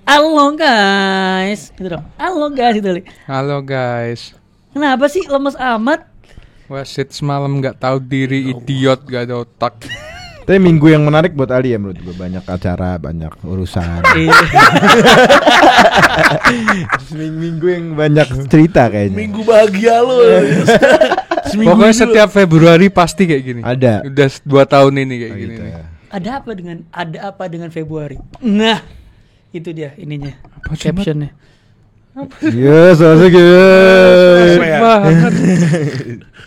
Halo guys, gitu dong. Halo guys, gitu. Halo guys. Kenapa sih lemes amat? Wasit semalam nggak tahu diri, idiot, gak ada otak. Tapi minggu yang menarik buat Ali ya menurut gue, banyak acara, banyak urusan. Minggu yang banyak cerita kayaknya. Minggu bahagia lo. Pokoknya setiap Februari pasti kayak gini. Ada. Udah 2 tahun ini kayak gini Gitu nih. ya. Ada apa dengan Februari? Nah, itu dia ininya. Captionnya. Yes, asik yes. Banget.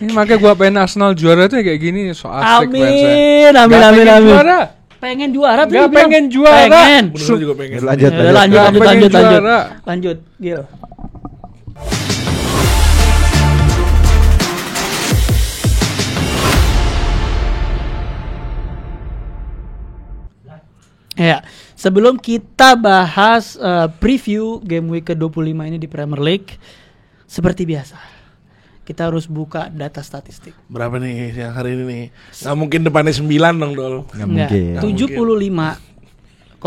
Ini makanya gua pengen Arsenal juara tuh kayak gini, so asik Amin. Juara. Pengen juara tuh. Gak pengen juara. Pengen. Bener juga pengen. Lanjut. Gil. Ya, sebelum kita bahas preview game week ke-25 ini di Premier League, seperti biasa, kita harus buka data statistik. Berapa nih yang hari ini nih? Nggak mungkin depannya 9 dong, Dol. Nggak mungkin. 75,65%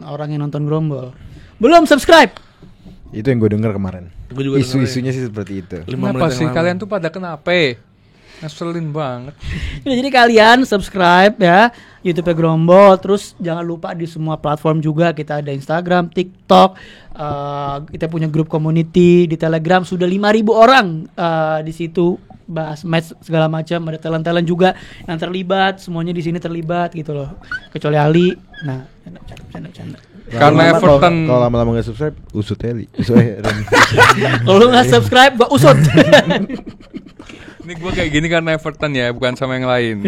orang yang nonton Grombol belum subscribe. Itu yang gue denger kemarin. Gua juga Isu-isunya sih seperti itu. 5 Kenapa menit sih yang lalu. kalian tuh pada kenapa? Ngeselin banget. Ya, jadi kalian subscribe ya YouTube Grombol, terus jangan lupa di semua platform juga kita ada Instagram, TikTok, kita punya grup community di Telegram, sudah 5.000 orang di situ bahas match segala macam, ada talent-talent juga yang terlibat, semuanya di sini terlibat gitu loh. Kecuali Ali. Nah, canda. Karena Everton Kalau lama-lama nggak subscribe, usut Eli. Kalau lu nggak subscribe, gua usut. ini gue kayak gini karena Everton ya, bukan sama yang lain.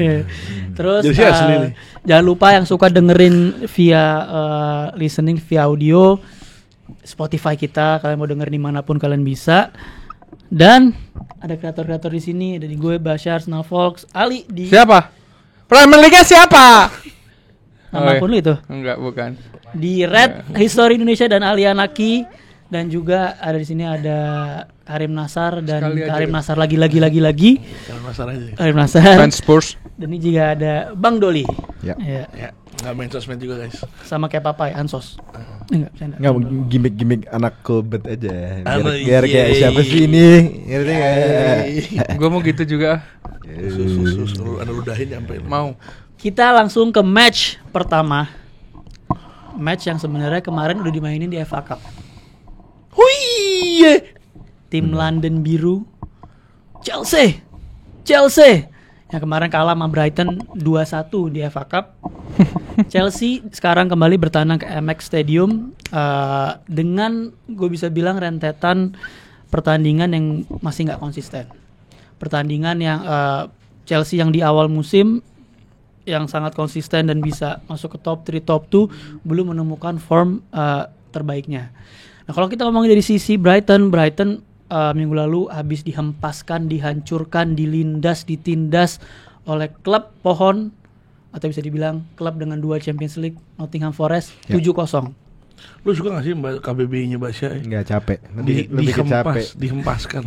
Terus Jadi asli nih. jangan lupa yang suka dengerin via listening via audio Spotify kita, kalian mau denger dimanapun kalian bisa. Dan ada kreator-kreator di sini, ada di gue Bashar, Snowfox, Ali di Siapa? Premier League siapa? nama akun lu itu. Enggak, bukan. Di Red History Indonesia dan Alianaki, dan juga ada di sini ada Karim Nasar dan Sekali aja. Karim Nasar lagi. Jangan masalah aja. Karim Nasar. Fans Spurs. Dan ini juga ada Bang Doli. Ya. Ya. Ya, nggak main sosmed juga, guys. Sama kayak Papai Ansos. Enggak, bercanda. Nggak, gimmick anak kulbet aja. Biar Iya, kayak iya, siapa iya. sih ini? Ngerti nggak? Gue mau gitu juga. Sus, anda udahin nyampe. Mau. Kita langsung ke match pertama. Match yang sebenarnya kemarin udah dimainin di FA Cup. Hui. Tim London Biru Chelsea yang kemarin kalah sama Brighton 2-1 di FA Cup. Chelsea sekarang kembali bertandang ke MX Stadium dengan gue bisa bilang rentetan pertandingan yang masih nggak konsisten. Pertandingan yang Chelsea yang di awal musim yang sangat konsisten dan bisa masuk ke top 3, top 2 belum menemukan form terbaiknya. Nah, kalau kita ngomongin dari sisi Brighton minggu lalu habis dihempaskan, dihancurkan, dilindas, ditindas oleh klub pohon atau bisa dibilang klub dengan 2 Champions League, Nottingham Forest, 7-0. Lu suka gak sih KBBI-nya Basya? Nggak capek. Lebih ke capek. Dihempaskan.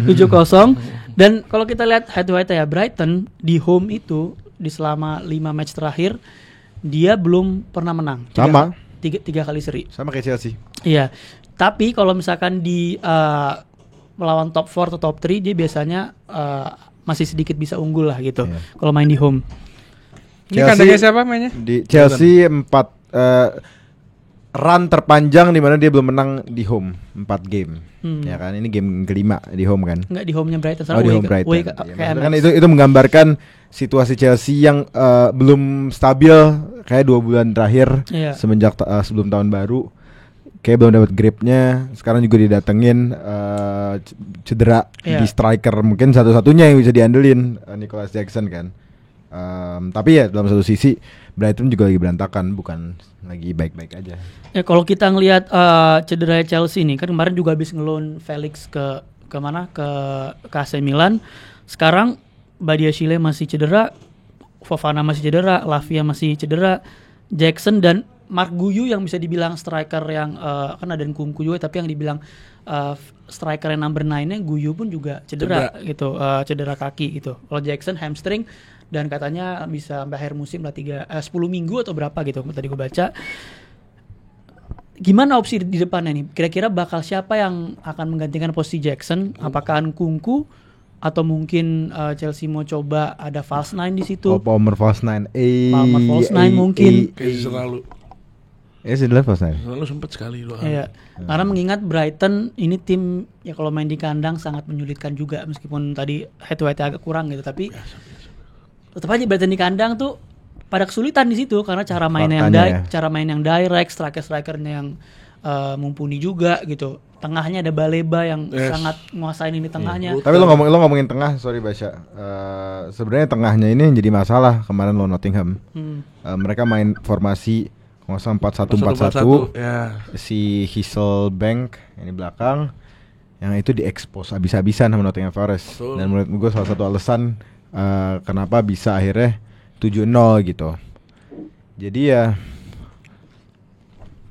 7-0. Dan kalau kita lihat head to head ya, Brighton di home itu di selama 5 match terakhir dia belum pernah menang. Sama. Tiga kali seri. Sama kayak Chelsea. Iya. Tapi kalau misalkan di melawan top 4 atau top 3 dia biasanya masih sedikit bisa unggul lah gitu. Iya. Kalau main di home. Ini kandangnya siapa mainnya? Di Chelsea 4 run terpanjang di mana dia belum menang di home 4 game. Ya kan, ini game kelima di home kan. Enggak di home-nya Brighton, Oh, di home Brighton. away ke Ya, MX. kan itu menggambarkan situasi Chelsea yang belum stabil kayak 2 bulan terakhir. Iya. Semenjak sebelum tahun baru kayak belum dapat gripnya. Sekarang juga didatengin cedera Iya. di striker mungkin satu-satunya yang bisa diandelin, Nicholas Jackson kan. Tapi ya dalam satu sisi Brighton juga lagi berantakan, bukan lagi baik-baik aja. Ya kalau kita ngelihat cedera Chelsea ini kan kemarin juga habis ngeloan Felix ke mana ke AC Milan. Sekarang Badiashile masih cedera, Fofana masih cedera, Lavia masih cedera, Jackson dan Mark Guiu yang bisa dibilang striker yang kan ada Nkunku juga, tapi yang dibilang striker yang number 9-nya Guiu pun juga cedera gitu, cedera kaki gitu. Kalau Jackson hamstring dan katanya bisa sampai akhir musim lah 10 minggu atau berapa gitu tadi gue baca. Gimana opsi di depannya nih? Kira-kira bakal siapa yang akan menggantikan posisi Jackson? Apakah Nkunku atau mungkin Chelsea mau coba ada false nine di situ? Palmer false nine. Palmer false nine mungkin. Kayak selalu. Sebenarnya false nine. Selalu sempet sekali 2 kali. Iya. Karena mengingat Brighton ini tim ya kalau main di kandang sangat menyulitkan juga meskipun tadi head to head agak kurang gitu, tapi tetap aja Brighton di kandang tuh pada kesulitan di situ karena cara mainnya cara main yang direct, strikernya yang mumpuni juga gitu. Tengahnya ada Baleba yang sangat nguasain ini tengahnya. Tapi lo ngomongin tengah, sorry Basya. Sebenarnya tengahnya ini yang jadi masalah kemarin lo Nottingham. Mereka main formasi 4-1-4-1. Ya. Si Hisselbank yang di belakang yang itu diekspos habis-habisan sama Nottingham Forest. Betul. Dan menurut gue salah satu alasan kenapa bisa akhirnya 7-0 gitu. Jadi ya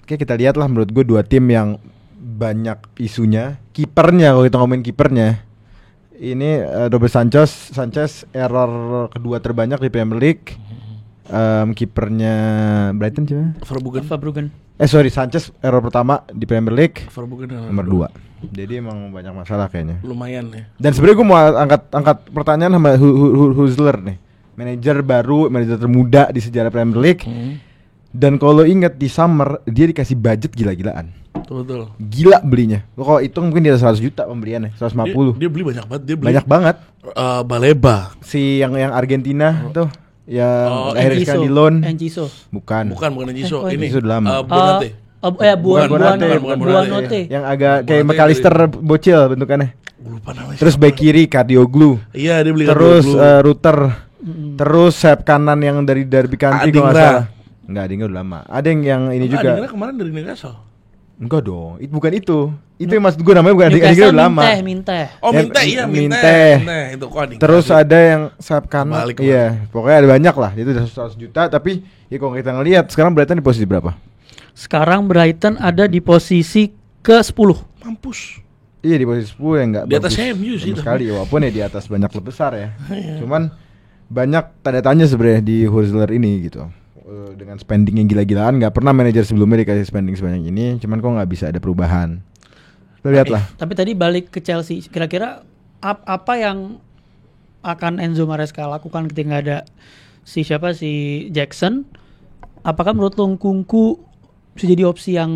oke, kita lihat lah, menurut gue 2 tim yang banyak isunya. Kipernya, kalau kita ngomongin kipernya, ini Robert Sanchez error kedua terbanyak di Premier League. Kipernya Brighton siapa? Verbruggen. Sanchez error pertama di Premier League. Verbruggen nomor 2. Jadi emang banyak masalah kayaknya. Lumayan ya. Dan sebenarnya gue mau angkat pertanyaan sama Huzler nih. Manajer baru, manajer termuda di sejarah Premier League. Dan kalau ingat di summer dia dikasih budget gila-gilaan. Betul. Gila belinya. Lo kalau hitung mungkin dia 100 juta pembeliannya, 150. Dia beli banyak banget. Banyak banget. Baleba. Si yang Argentina tuh, yang akhirnya Enciso. sekarang di loan. Enciso. Bukan Enciso. Ini. Ini Enciso udah lama. Bonate. Bukan Bonate. Yang agak kayak McAllister bocil bentukannya. Gue lupa namanya. Terus back kiri Kadioglu. Iya, dia beli Terus Kadioglu. Ruter. Terus sayap kanan yang dari Derby County kalau nggak Adingra. salah. Enggak, Adingra udah lama. Ada yang ini juga. Adingra kemarin dari Newcastle. Enggak dong, itu bukan itu. Itu yang maksud gue namanya bukan Adingra udah lama. Minteh. Oh, Ya, Minteh, iya Minteh. Minteh. Itu kok Adingra. Terus ada yang sayap kanan. Balik Iya, pokoknya ada banyak lah. Itu udah 100 juta, tapi ya kalau kita ngelihat sekarang Brighton di posisi berapa? Sekarang Brighton ada di posisi ke-10. Mampus. Iya, di posisi 10 yang enggak Di atas bagus MU sih sama itu. sekali, walaupun ya di atas banyak klub besar ya. Cuman banyak tanda tanya sebenarnya di Hursley ini gitu. Dengan spending yang gila-gilaan, nggak pernah manajer sebelumnya dikasih spending sebanyak ini. Cuman kok nggak bisa ada perubahan. Kita lihatlah. Tapi tadi balik ke Chelsea, kira-kira apa yang akan Enzo Maresca lakukan ketika ada si Jackson? Apakah menurut lo Nkunku bisa jadi opsi yang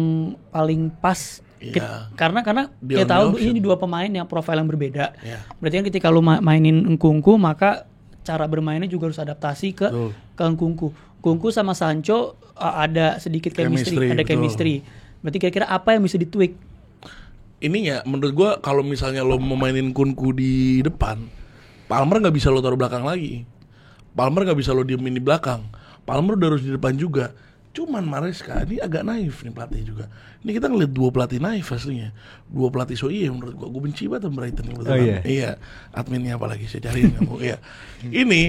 paling pas? Iya. Karena Dia kita tahu option. ini 2 pemain yang profil yang berbeda. Iya. Berarti kan ketika lo mainin Nkunku, maka cara bermainnya juga harus adaptasi ke Nkunku. Nkunku sama Sancho ada sedikit chemistry, ada betul. chemistry. Berarti kira-kira apa yang bisa ditweak? Ini ya menurut gua kalau misalnya lo mau mainin Nkunku di depan, Palmer nggak bisa lo taruh belakang lagi. Palmer nggak bisa lo diemin di belakang. Palmer udah harus di depan juga. Cuman Maresca ini agak naif nih pelatih juga. Ini kita ngeliat 2 pelatih naif aslinya. 2 pelatih menurut gua. Gue benci banget sama Brighton kebetulan. Oh, iya? Iya. Adminnya apalagi saya cariin kamu. Iya. Ini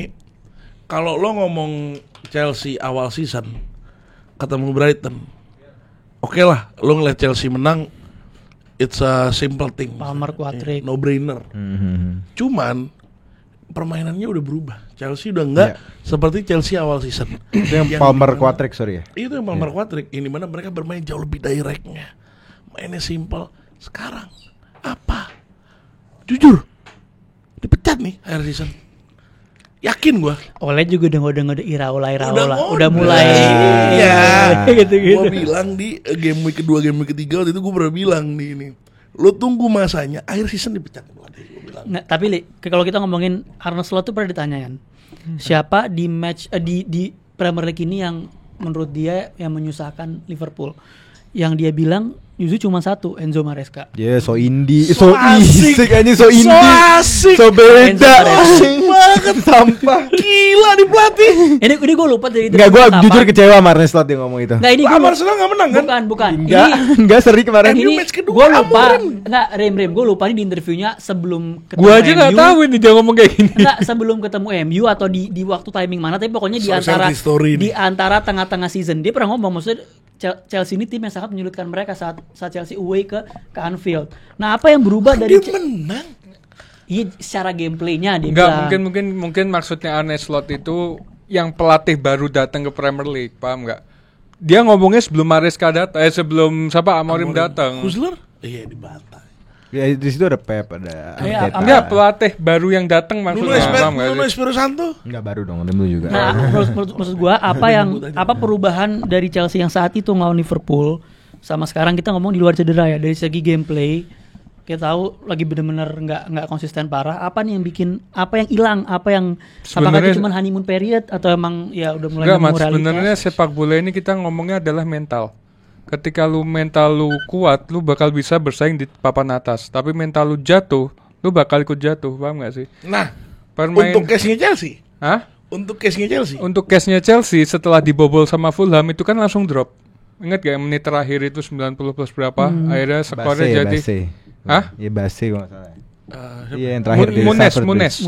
kalau lo ngomong Chelsea awal season ketemu Brighton, oke lah, lo ngeliat Chelsea menang, it's a simple thing. Palmer, Quadrick. No brainer. Cuman permainannya udah berubah. Chelsea udah enggak seperti Chelsea awal season. Itu yang Palmer Quadrick, sorry ya. Itu yang Palmer Quadrick. Ini mana mereka bermain jauh lebih directnya. Mainnya simple. Sekarang apa? Jujur, dipecat nih akhir season. Yakin gua. Oleh juga udah Iraola. Udah Udah mulai. Iya. Gitu-gitu. Gua bilang di game week kedua, game week ketiga waktu itu gua pernah bilang nih ini. Lo tunggu masanya akhir season dipecat gua bilang. Nah, tapi Li, kalau kita ngomongin Arne Slot tuh pernah ditanyakan siapa di match di Premier League ini yang menurut dia yang menyusahkan Liverpool. Yang dia bilang justru cuma satu, Enzo Maresca. Dia so indie, So so asik. isik aja, so indie, asik. so beda, Enzo Maresca. asik banget, sampah. Gila di pelatih. Ini gue lupa dari Enggak, gue apa. jujur kecewa sama Arne Slot dia ngomong itu. Nggak, ini gue Arsenal nggak menang kan? bukan. Enggak seri kemarin. Ini match kedua, gue lupa. Amorim. Enggak, Rem, gue lupa nih di interviewnya sebelum ketemu Gua aja nggak MU. tahu ini dia ngomong kayak gini. Enggak, sebelum ketemu MU atau di waktu timing mana, tapi pokoknya di antara Social history di antara tengah-tengah season dia pernah ngomong, maksudnya Chelsea ini tim yang sangat menyulitkan mereka saat Chelsea away ke Anfield. Nah, apa yang berubah dari Dia menang. Iya, secara gameplaynya dia Enggak, bilang. mungkin maksudnya Arne Slot itu yang pelatih baru datang ke Premier League, paham nggak? Dia ngomongnya sebelum Maresca datang, sebelum Amorim datang. Husler? Iya di Bata. Ya di situ ada Pep, ada Iya, Arteta. Enggak, pelatih baru yang datang Nuno maksudnya, paham nggak Espirito sih? Santo? Enggak baru dong, dulu juga. Nah, maksud gua apa perubahan dari Chelsea yang saat itu ngelawan Liverpool sama sekarang kita ngomong di luar cedera ya, dari segi gameplay kita tahu lagi benar-benar nggak konsisten parah. Apa nih yang bikin, apa yang hilang, apa yang apakah Sebenarnya- itu cuma honeymoon period atau emang ya udah mulai Enggak, nemu Mas, realitas? sebenarnya sepak bola ini kita ngomongnya adalah mental. Ketika lu mental lu kuat, lu bakal bisa bersaing di papan atas. Tapi mental lu jatuh, lu bakal ikut jatuh, paham nggak sih? Nah, Permain, untuk case-nya Chelsea. Hah? Untuk case-nya Chelsea. Untuk case-nya Chelsea setelah dibobol sama Fulham itu kan langsung drop. Ingat gak menit terakhir itu 90 plus berapa? Akhirnya skornya jadi Hah? Iya Base kalau nggak salah. Eh, Iya yang terakhir dari Stamford Bridge.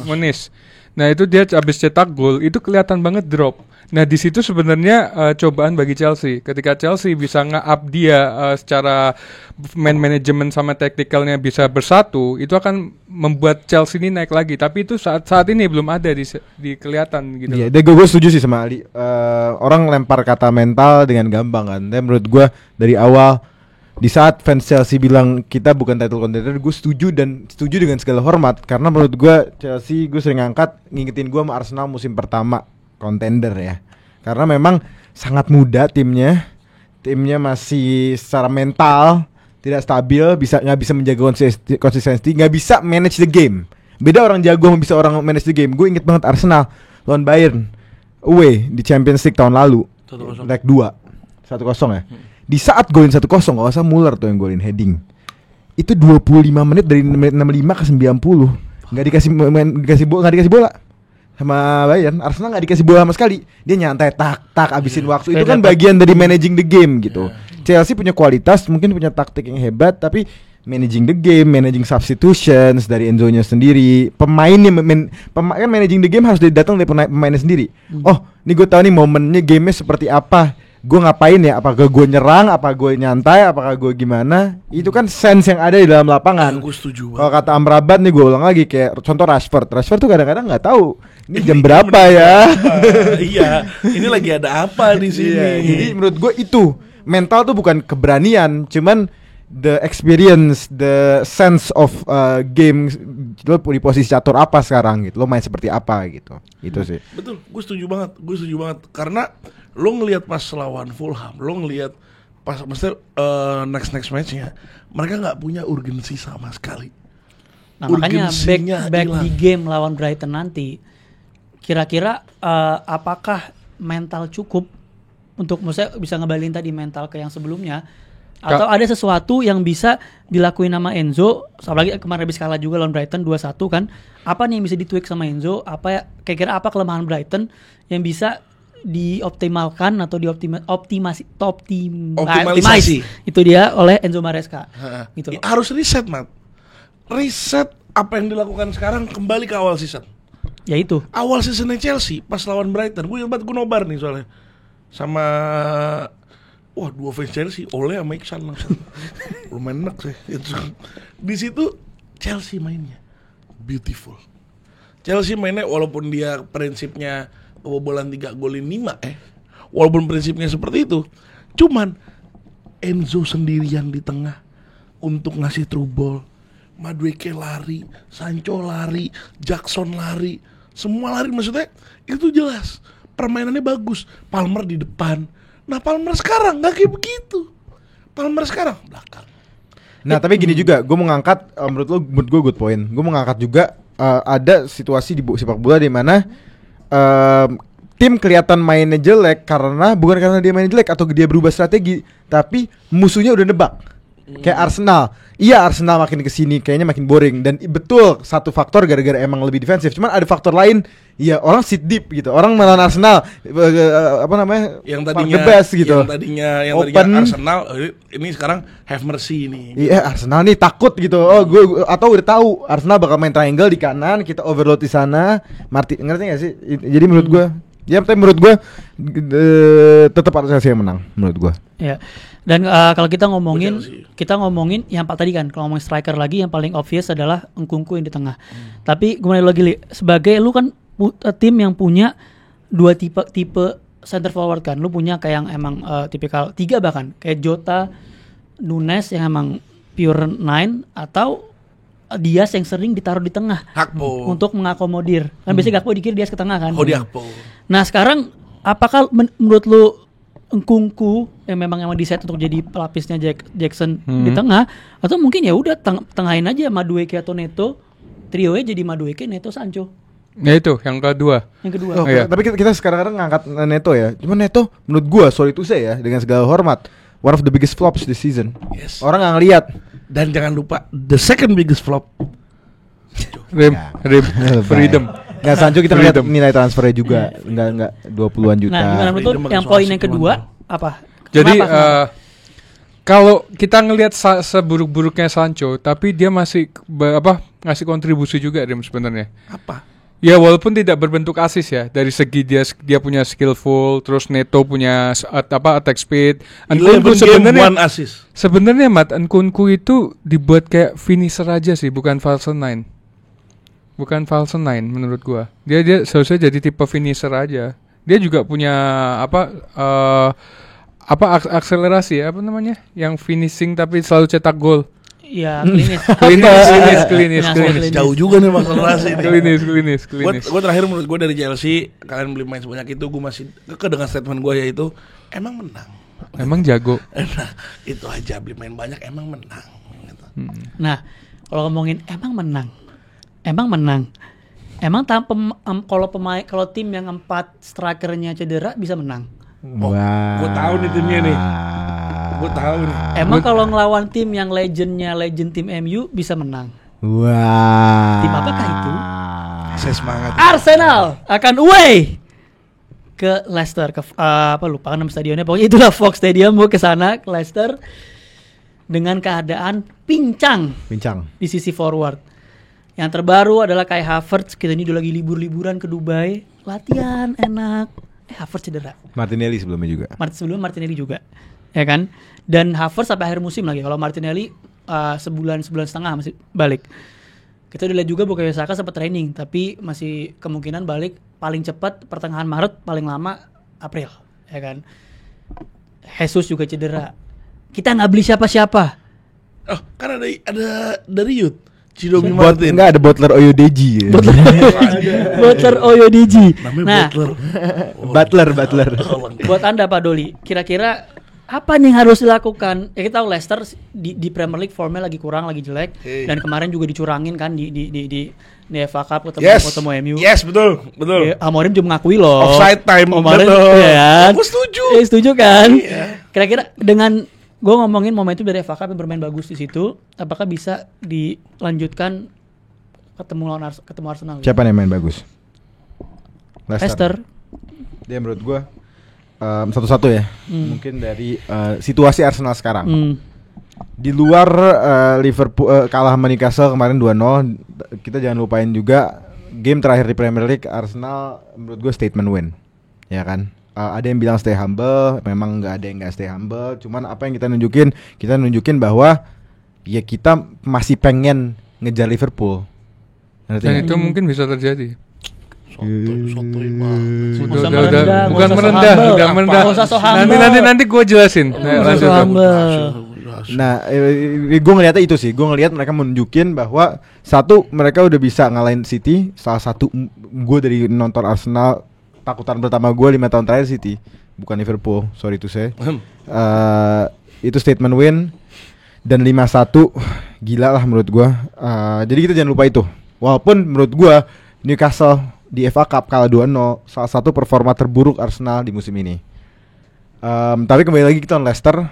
Muniz. Nah itu dia habis cetak gol itu kelihatan banget drop. Nah di situ sebenarnya cobaan bagi Chelsea. Ketika Chelsea bisa nge-up dia secara man management sama tacticalnya bisa bersatu, itu akan membuat Chelsea ini naik lagi. Tapi itu saat ini belum ada di kelihatan gitu. Iya, gue setuju sih sama Ali. Orang lempar kata mental dengan gampang kan. Dan menurut gue dari awal di saat fans Chelsea bilang kita bukan title contender, gue setuju dengan segala hormat karena menurut gue Chelsea gue sering ngingetin gue sama Arsenal musim pertama contender ya. Karena memang sangat muda timnya masih secara mental tidak stabil, nggak bisa menjaga konsistensi, nggak bisa manage the game. Beda orang jago sama bisa orang manage the game. Gue inget banget Arsenal lawan Bayern away di Champions League tahun lalu, 1-0. leg 2 1-0 ya. Di saat golin 1-0, kalau nggak salah Muller tuh yang golin heading. Itu 25 menit dari menit 65 ke 90. Nggak dikasih bola sama Bayern. Arsenal nggak dikasih bola sama sekali. Dia nyantai tak abisin waktu. Itu kan bagian dari managing the game gitu. Chelsea punya kualitas, mungkin punya taktik yang hebat, tapi managing the game, managing substitutions dari Enzo-nya sendiri, pemainnya kan managing the game harus datang dari pemainnya sendiri. Oh, ini gue tahu nih momennya gamenya seperti apa. Gue ngapain ya? Apakah gue nyerang? Apa gue nyantai? Apakah gue gimana? Itu kan sense yang ada di dalam lapangan. Gue setuju Kalau banget. kata Amrabat nih, gue ulang lagi kayak contoh Rashford tuh kadang-kadang nggak tahu ini jam berapa ya. Iya, ini lagi ada apa di sini? Iya, jadi menurut gue itu mental tuh bukan keberanian, cuman the experience, the sense of game. Lo di posisi catur apa sekarang gitu? Lo main seperti apa gitu? Itu sih. Betul, gue setuju banget. Karena lo ngelihat pas lawan Fulham, lo ngelihat pas maksudnya next matchnya, mereka nggak punya urgensi sama sekali. Nah, makanya Urgensinya back hilang. di game lawan Brighton nanti, kira-kira apakah mental cukup untuk maksudnya bisa ngebalin tadi mental ke yang sebelumnya, atau ada sesuatu yang bisa dilakuin sama Enzo, apalagi kemarin habis kalah juga lawan Brighton 2-1 kan, apa nih yang bisa ditweak sama Enzo, kira-kira apa kelemahan Brighton yang bisa dioptimalkan atau optimasi itu dia oleh Enzo Maresca gitu. Harus reset, Mat. Reset apa yang dilakukan sekarang kembali ke awal season. Ya itu. Awal seasonnya Chelsea pas lawan Brighton, gue ingat gue nobar nih soalnya sama dua fans Chelsea, Ole sama Iksan langsung. Lumayan enak sih itu. Di situ Chelsea mainnya beautiful. Chelsea mainnya walaupun dia prinsipnya kebobolan 3 golin 5 walaupun prinsipnya seperti itu, cuman Enzo sendirian di tengah untuk ngasih through ball. Madueke lari, Sancho lari, Jackson lari, semua lari, maksudnya itu jelas permainannya bagus. Palmer di depan. Nah, Palmer sekarang nggak kayak begitu. Palmer sekarang belakang. Nah tapi gini juga, gue mau ngangkat menurut gue good point. Gue mau ngangkat juga ada situasi di sepak bola di mana tim kelihatan mainnya jelek bukan karena dia mainnya jelek atau dia berubah strategi, tapi musuhnya udah nebak. Kayak Arsenal. Iya, Arsenal makin kesini kayaknya makin boring. Dan betul, satu faktor gara-gara emang lebih defensif. Cuman ada faktor lain, ya orang sit deep gitu. Orang melawan Arsenal apa namanya, yang tadinya the best gitu. Yang tadinya Arsenal ini sekarang have mercy nih. Iya, Arsenal nih takut gitu. Oh, gue atau udah tahu Arsenal bakal main triangle di kanan, kita overload di sana. Ngerti gak sih? Jadi menurut gue, ya tapi menurut gue tetap Chelsea yang menang menurut gue. Ya. Dan kalau kita ngomongin Chelsea. yang tadi kan, kalau ngomongin striker lagi yang paling obvious adalah Nkunku yang di tengah. Tapi gue lagi Li, sebagai lu kan tim yang punya dua tipe center forward kan. Lu punya kayak yang emang tipikal 3 bahkan kayak Jota, Nunes yang emang pure 9 atau Diaz yang sering ditaruh di tengah Gakpo. untuk mengakomodir. Kan biasanya Gakpo di kiri, Diaz ke tengah kan. Oh, Gakpo. Nah, sekarang apakah menurut lu Nkunku yang memang diset untuk jadi pelapisnya Jackson di tengah, atau mungkin ya udah tengahin aja Madueke atau Neto, trionya jadi Madueke, Neto, Sancho. Ya itu yang kedua. Yang kedua. Oh, Iya. Tapi kita sekarang ngangkat Neto ya. Cuman Neto menurut gua sorry to say ya, dengan segala hormat, one of the biggest flops this season. Yes. Orang nggak ngeliat. Dan jangan lupa the second biggest flop. Rem freedom. Nggak, Sancho kita ngeliat Freedom. nilai transfernya juga nggak 20-an juta. Nah, gimana menurut lu Freedom yang bagus poin asik yang kedua apa? Jadi Kenapa? kalau kita ngelihat seburuk-buruknya Sancho, tapi dia masih ngasih kontribusi juga Rem sebenarnya. Apa? Ya walaupun tidak berbentuk asis ya, dari segi dia punya skillful, terus Neto punya attack speed. Nkunku 11 game 1 assist. sebenarnya Nkunku itu dibuat kayak finisher aja sih, bukan false 9. Bukan false 9 menurut gua. Dia seharusnya jadi tipe finisher aja. Dia juga punya akselerasi apa namanya? Yang finishing tapi selalu cetak gol. Ya, klinis. Klinis. Jauh juga nih masalah rasi nih. Klinis. Gue terakhir menurut gue dari Chelsea, kalian beli main sebanyak itu, gue masih kekeh dengan statement gue yaitu emang menang. Emang jago. Nah, itu aja, beli main banyak emang menang. Gitu. Nah, kalau ngomongin emang menang. Emang kalau tim yang 4 strikernya cedera bisa menang. Gue tahu nih timnya nih. Gue tahu nih. Emang kalau ngelawan tim yang legend tim MU bisa menang. Wah. Tim apakah itu? Saya semangat. Arsenal akan away ke Leicester, ke lupa nama stadionnya, pokoknya itulah Fox Stadium, mau ke sana ke Leicester dengan keadaan pincang di sisi forward. Yang terbaru adalah Kai Havertz, kita ini udah lagi liburan ke Dubai, latihan enak. Havertz cedera. Martinelli sebelumnya juga. Martinelli juga, ya kan? Dan Havertz sampai akhir musim lagi. Kalau Martinelli sebulan setengah masih balik. Kita udah lihat juga Bukayo Saka sempat training, tapi masih kemungkinan balik paling cepat pertengahan Maret, paling lama April, ya kan? Jesus juga cedera. Kita nggak beli siapa-siapa. Oh, kan ada dari Youth. Cidomi Martin. Enggak ada Butler Oyodeji. Butler Oyodiji. Namanya Butler. Buat Anda Pak Doli, kira-kira apa nih yang harus dilakukan? Ya kita tahu Leicester di Premier League formnya lagi kurang, lagi jelek, dan kemarin juga dicurangin kan di FA Cup ketemu MU. Yes, betul. Ya, Amorim juga mengakui loh. Offside time. Kemarin, Betul. ya. Aku setuju. Setuju kan? Iya. Kira-kira dengan gue ngomongin momentum dari FA Cup yang bermain bagus di situ, apakah bisa dilanjutkan ketemu Arsenal? Siapa nih yang main bagus? Leicester. Dia menurut gua satu-satu ya. Mungkin dari situasi Arsenal sekarang. Di luar Liverpool kalah sama Newcastle kemarin 2-0, kita jangan lupain juga game terakhir di Premier League Arsenal menurut gue statement win. Ya kan? Ada yang bilang stay humble, memang nggak ada yang nggak stay humble. Cuman apa yang kita nunjukin bahwa ya kita masih pengen ngejar Liverpool. Dan itu mungkin bisa terjadi. Sotoy banget. Bukan merendah. Nanti gue jelasin. Nah, gue ngeliatnya itu sih. Gue ngeliat mereka menunjukin bahwa satu, mereka udah bisa ngalahin City. Salah satu gue dari nonton Arsenal, takutan pertama gue 5 tahun terakhir City, bukan Liverpool. Sorry to say. Itu statement win. Dan 5-1 gila lah menurut gue. Jadi kita jangan lupa itu. Walaupun menurut gue Newcastle di FA Cup kalah 2-0, salah satu performa terburuk Arsenal di musim ini. Tapi kembali lagi kita Leicester,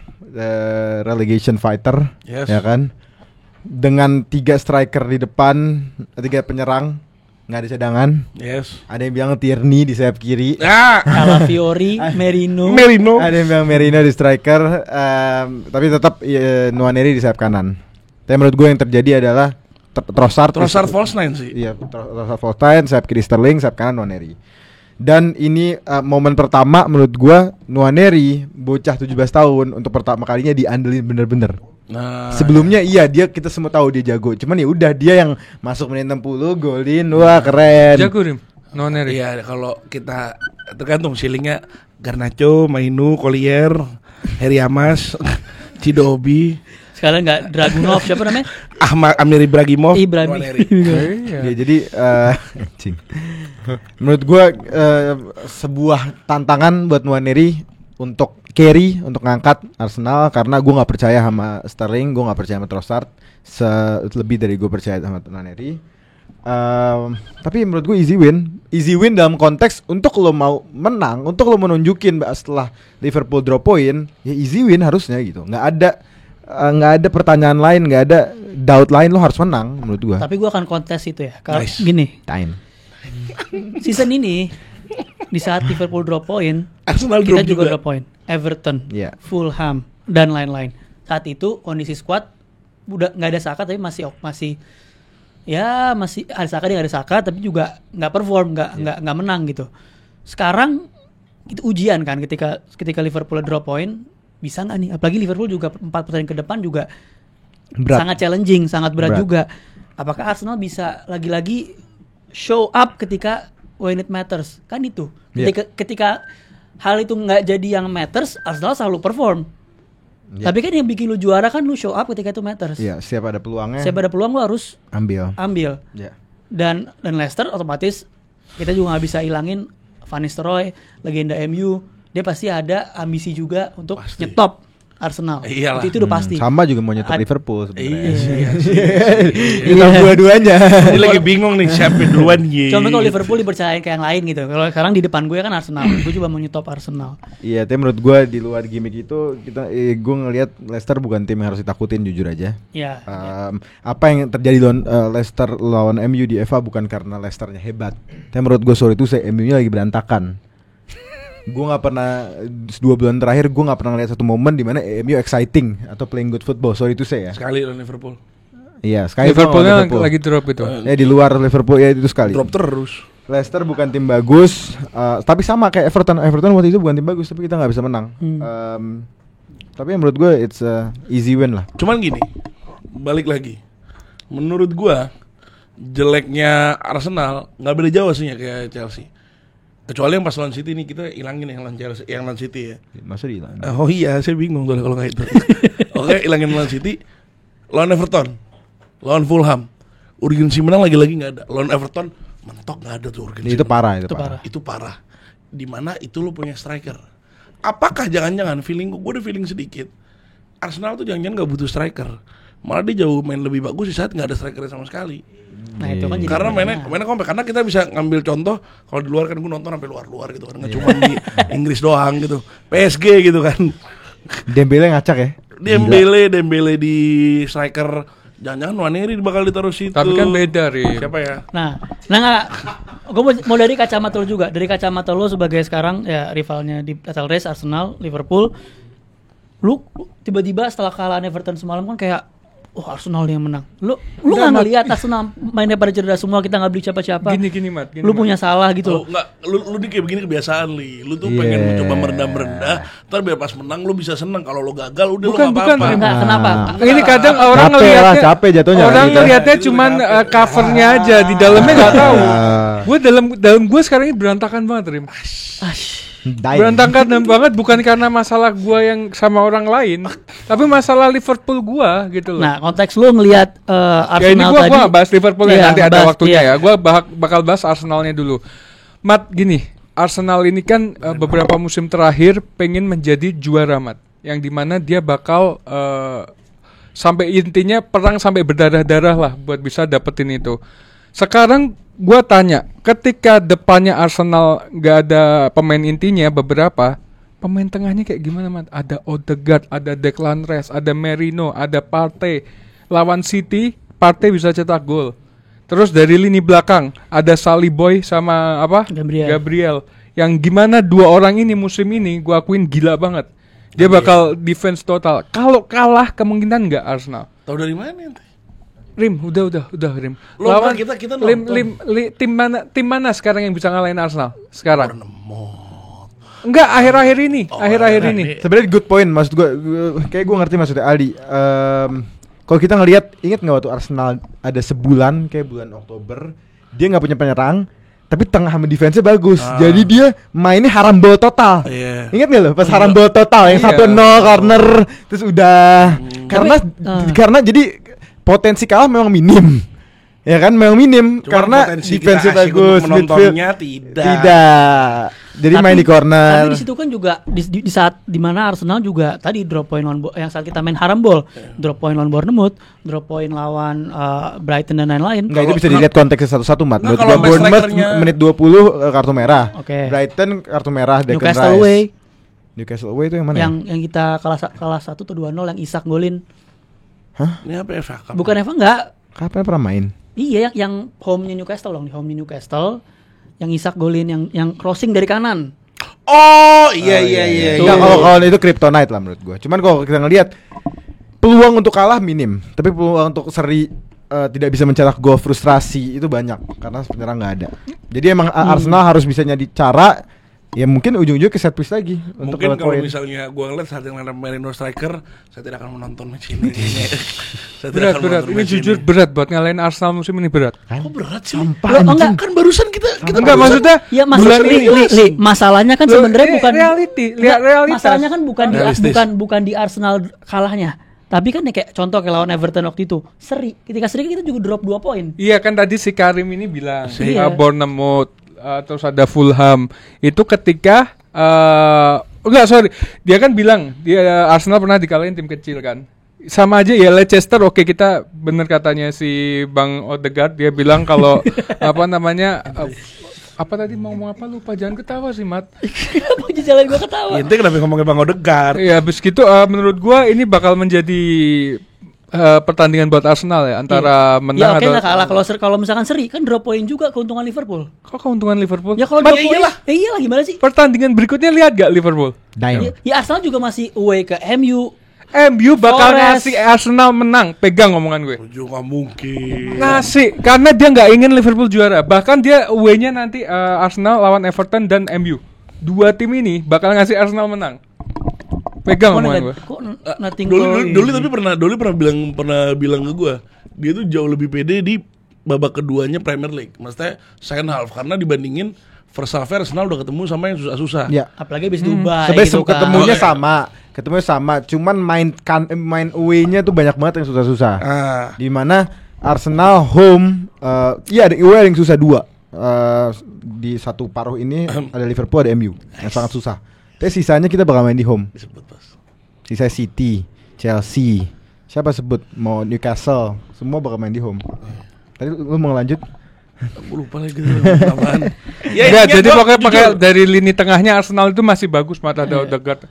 relegation fighter, ya kan? Dengan 3 striker di depan, 3 penyerang, nggak ada cadangan. Yes. Ada yang bilang Tierney di sayap kiri. Calafiori, Merino. Ada yang bilang Merino di striker, tapi tetap Nwaneri di sayap kanan. Tapi menurut gue yang terjadi adalah Trossard false 9 sih. Iya, Trossard false 9, sayap kiri Sterling, sayap kanan Nwaneri. Dan ini momen pertama menurut gua Nwaneri bocah 17 tahun untuk pertama kalinya diandelin bener-bener. Nah, Sebelumnya iya kita semua tahu dia jago. Cuman ya udah dia yang masuk menit 60 golin. Wah, keren. Jago Rim. Nwaneri. iya kalau kita tergantung ceilingnya Garnacho, Mainu, Collier, Heri Amas, Cidobi, Sekarang nggak Dragunov siapa namanya? Amir Ibrahimov, Ibrahim. Nwaneri. Iya. Ya jadi anjing. Menurut gua sebuah tantangan buat Nwaneri untuk carry, untuk ngangkat Arsenal karena gua nggak percaya sama Sterling, gua nggak percaya sama Trossard lebih dari gua percaya sama Nwaneri. Tapi menurut gue easy win dalam konteks untuk lo mau menang, untuk lo menunjukin setelah Liverpool drop point, ya easy win harusnya gitu. Nggak ada pertanyaan lain, nggak ada doubt lain, lo harus menang menurut gua. Tapi gue akan kontes itu ya. Kalau Nice. gini, Time. season ini di saat Liverpool drop point, Arsenal kita drop juga juga. drop point. Everton, Iya. Fulham dan lain-lain. Saat itu kondisi squad udah nggak ada Saka tapi masih ada Saka, dia ada Saka tapi juga nggak perform, nggak menang gitu. Sekarang itu ujian kan ketika Liverpool drop point, bisa nggak nih? Apalagi Liverpool juga 4 pertandingan ke depan juga Berat. sangat challenging, sangat berat Berat. juga. Apakah Arsenal bisa lagi-lagi show up ketika when it matters? Kan itu. Ketika hal itu nggak jadi yang matters, Arsenal selalu perform. Yeah. Tapi kan yang bikin lu juara kan lu show up ketika itu matters. Iya, siap ada peluangnya. Siapa ada peluang lu harus ambil. ambil. Ya. Dan Leicester otomatis kita juga nggak bisa ilangin Van Nistelrooy, legenda MU. Dia pasti ada ambisi juga untuk Pasti. nyetop Arsenal. Iyalah. Itu udah pasti. Sama juga mau nyetop Liverpool sebenarnya. Iya. Kita dua-duanya. Ini lagi bingung nih siapa duluan gitu. Cuma kalau Liverpool dipercayain ke yang lain gitu. Kalau sekarang di depan gue kan Arsenal. Gue coba mau nyetop Arsenal. Iya, tapi menurut gue di luar gimmick itu gue ngelihat Leicester bukan tim yang harus ditakutin jujur aja. Ya. Apa yang terjadi lawan Leicester lawan MU di FA bukan karena Leicesternya hebat. Tapi menurut gue sorry itu MU-nya lagi berantakan. Gue nggak pernah 2 bulan terakhir gue nggak pernah ngeliat satu momen di mana MU exciting atau playing good football. Sorry itu saya. Sekali lawan Liverpool. Iya, sekali Liverpoolnya Liverpool. lagi drop itu. Ya di luar Liverpool ya itu sekali. Drop terus. Leicester bukan tim bagus, tapi sama kayak Everton. Everton waktu itu bukan tim bagus, tapi kita nggak bisa menang. Tapi menurut gue it's a easy win lah. Cuman gini, balik lagi. Menurut gua jeleknya Arsenal nggak beda jauh sih kayak Chelsea. Kecuali yang pas lawan City nih kita hilangin yang lawan Chelsea, yang lawan City ya. Masa dihilang? Oh iya, saya bingung tuh kalau nggak itu. Oke, hilangin lawan City, lawan Everton, lawan Fulham. Urgensi menang lagi-lagi nggak ada. Lawan Everton mentok nggak ada tuh urgensi. Itu parah, itu Itu parah. parah. Itu parah. Dimana itu lo punya striker. Apakah jangan-jangan feeling gue udah feeling sedikit Arsenal tuh jangan-jangan nggak butuh striker, malah dia jauh main lebih bagus di saat nggak ada striker sama sekali. Nah itu kan jadi Karena pertanyaan. mainnya kompak. Karena kita bisa ngambil contoh kalau di luar kan gue nonton sampai luar gitu kan, nggak cuma di Inggris doang gitu. PSG gitu kan. Dembele ngacak ya. Dembele di striker, jangan-jangan Nwaneri bakal ditaruh situ. Tapi kan beda, Rim. Siapa ya? Nah nggak. Gue mau dari kacamata lo juga. Dari kacamata lo sebagai sekarang ya rivalnya di title race Arsenal, Liverpool. Lu tiba-tiba setelah kalahan Everton semalam kan kayak Arsenal yang menang. Lu nggak ngelihat Arsenal mainnya pada cedera semua, kita nggak beli siapa-siapa. Gini Mat. Lu punya salah gitu loh. Enggak, lu nih kayak begini kebiasaan li. Lu tuh pengen mencoba merendah-merendah, ntar biar pas menang lu bisa seneng. Kalau lu gagal udah Bukan, lu nggak apa-apa. Enggak, kenapa? Ini kadang orang Capek lah, ngelihatnya capek jatuhnya. Orang Gitu. ngelihatnya Itu cuman capek. covernya aja, di dalamnya nggak tahu. Gue dalam gue sekarang ini berantakan banget, Rim. Berantakan banget bukan karena masalah gue yang sama orang lain, tapi masalah Liverpool gue gitu loh. Nah, konteks lu ngelihat Ya ini Arsenal gue tadi. gak bahas Liverpool ya, Iya, nanti ada bahas, waktunya iya. ya. Gue bakal bahas Arsenalnya dulu. Mat, gini, Arsenal ini kan beberapa musim terakhir pengen menjadi juara, Mat. Yang dimana dia bakal sampai intinya perang sampai berdarah-darah lah buat bisa dapetin itu. Sekarang gue tanya, ketika depannya Arsenal gak ada pemain intinya beberapa, pemain tengahnya kayak gimana, Mat? Ada Odegaard, ada Declan Rice, ada Merino, ada Partey. Lawan City, Partey bisa cetak gol. Terus dari lini belakang ada Saliboy sama Gabriel. Yang gimana dua orang ini musim ini gue akuin gila banget. Dia bakal defense total. Kalau kalah kemungkinan nggak Arsenal. Tahu dari mana ente? Rim, udah Rim. Lo kan kita nonton. Tim mana sekarang yang bisa ngalahin Arsenal sekarang? Bournemouth. Enggak, akhir-akhir ini. ini. Sebenarnya good point, maksud gue kayak gue ngerti maksudnya Aldi. Kalau kita ngelihat, inget nggak waktu Arsenal ada sebulan kayak bulan Oktober, dia nggak punya penyerang, tapi tengah sama defense-nya bagus. Jadi dia mainnya harambol total. Ingat nggak lo pas harambol total yang 1-0 corner terus udah karena jadi potensi kalah memang minim. Ya kan memang minim. Cuman karena defense bagus, menontonnya tidak. Jadi main di corner. Tapi di situ kan juga di saat dimana Arsenal juga tadi drop point lawan yang saat kita main harambol, drop point lawan Bournemouth, drop point lawan Brighton dan lain-lain. Enggak, itu bisa dilihat konteksnya satu-satu, Mat. Nah, Menurut gua Bournemouth menit 20 kartu merah. Brighton kartu merah, Newcastle away. Newcastle away itu yang mana? Yang kita kalah 1 atau 2-0 yang Isak golin. Hah? Ini apa FA Cup? Bukan Eva enggak. Kapan pernah main? Iya, yang home-nya Newcastle dong, di home-nya Newcastle. Yang Isak golin yang crossing dari kanan. Oh, iya. Enggak, kalau itu kryptonite lah menurut gua. Cuman kalau kita ngelihat peluang untuk kalah minim, tapi peluang untuk seri tidak bisa mencetak gol frustrasi itu banyak karena penyerang nggak ada. Jadi emang Arsenal harus bisa nyari cara. Ya mungkin ujung-ujungnya ke set piece lagi. Mungkin kalau misalnya gue ngeliat saat yang ada Merino striker, saya tidak akan menonton match ini. Berat. Ini jujur berat buat ngalahin Arsenal musim ini berat. Kok berat sih? Enggak Kan barusan kita enggak maksudnya ya bulan ini masalahnya kan sebenarnya bukan realitas. Masalahnya kan bukan di Arsenal kalahnya. Tapi kan ya kayak contoh kayak lawan Everton waktu itu seri. Ketika seri kita juga drop 2 poin. Iya kan tadi si Karim ini bilang Bournemouth terus ada Fulham itu ketika dia kan bilang dia Arsenal pernah dikalahin tim kecil kan, sama aja ya Leicester. Oke, kita bener katanya si Bang Odegaard, dia bilang kalau apa tadi mau ngomong apa lupa, jangan ketawa sih Mat. Kenapa jalan gua ketawa? Itu kenapa ngomongin Bang Odegaard? Ya habis gitu menurut gua ini bakal menjadi pertandingan buat Arsenal ya antara menang atau atau kalah. Kalau misalkan seri kan drop poin juga keuntungan Liverpool. Kok keuntungan Liverpool? Ya kalau drop poin iyalah gimana sih? Pertandingan berikutnya lihat gak Liverpool? Ya Arsenal juga masih away ke MU bakal ngasih Arsenal menang. Pegang omongan gue. Juga mungkin. Ngasih karena dia nggak ingin Liverpool juara. Bahkan dia away-nya nanti Arsenal lawan Everton dan MU. 2 tim ini bakal ngasih Arsenal menang. Pegang omongan gue. Doli pernah bilang ke gue, dia tuh jauh lebih pede di babak keduanya Premier League. Maksudnya second half karena dibandingin first half Arsenal udah ketemu sama yang susah-susah. Ya. Apalagi habis Dubai sebenarnya gitu kan. Ketemunya sama, cuman main away-nya tuh banyak banget yang susah-susah. Di mana Arsenal home ada away yang susah 2. Di satu paruh ini ada Liverpool, ada MU yang sangat susah. Tapi sisanya kita bakal main di home. Sisa City, Chelsea, siapa sebut mau Newcastle, semua bakal main di home. Tadi lu mau lanjut? Aku lupa lagi apaan. Jadi pokoknya pakai dari lini tengahnya Arsenal itu masih bagus, mata ada Odegaard.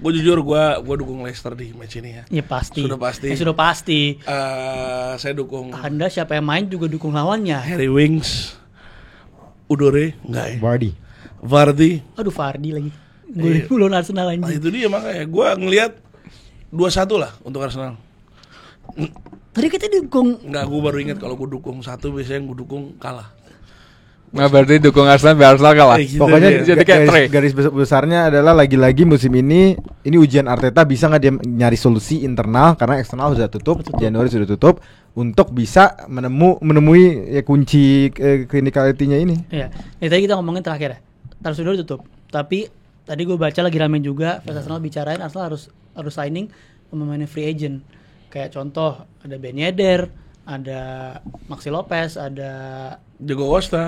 Gue jujur gue dukung Leicester di match ini ya. Ya pasti. Sudah pasti. Saya dukung. Anda siapa yang main juga dukung lawannya. Harry Winks, Udore, enggak ya? Vardy. Aduh Vardy lagi. Gue lawan Arsenal aja. Itu dia makanya gue ngelihat 2-1 lah untuk Arsenal. Tadi kita dukung. Enggak, gue baru ingat kalau gue dukung 1 biasanya yang gue dukung kalah. Nah berarti dukung Arsenal biar Arsenal kalah. Pokoknya garis besarnya adalah lagi-lagi musim ini ujian Arteta, bisa nggak dia nyari solusi internal karena eksternal sudah tutup, Januari sudah tutup, untuk bisa menemui ya kunci clinicality-nya ini. Iya. Tadi kita ngomongin terakhir ya. Sudah tutup. Tapi tadi gue baca lagi rame juga Arsenal bicarain Arsenal harus signing pemain free agent. Kayak contoh ada Ben Yedder, ada Maxi Lopez, ada Diego Costa.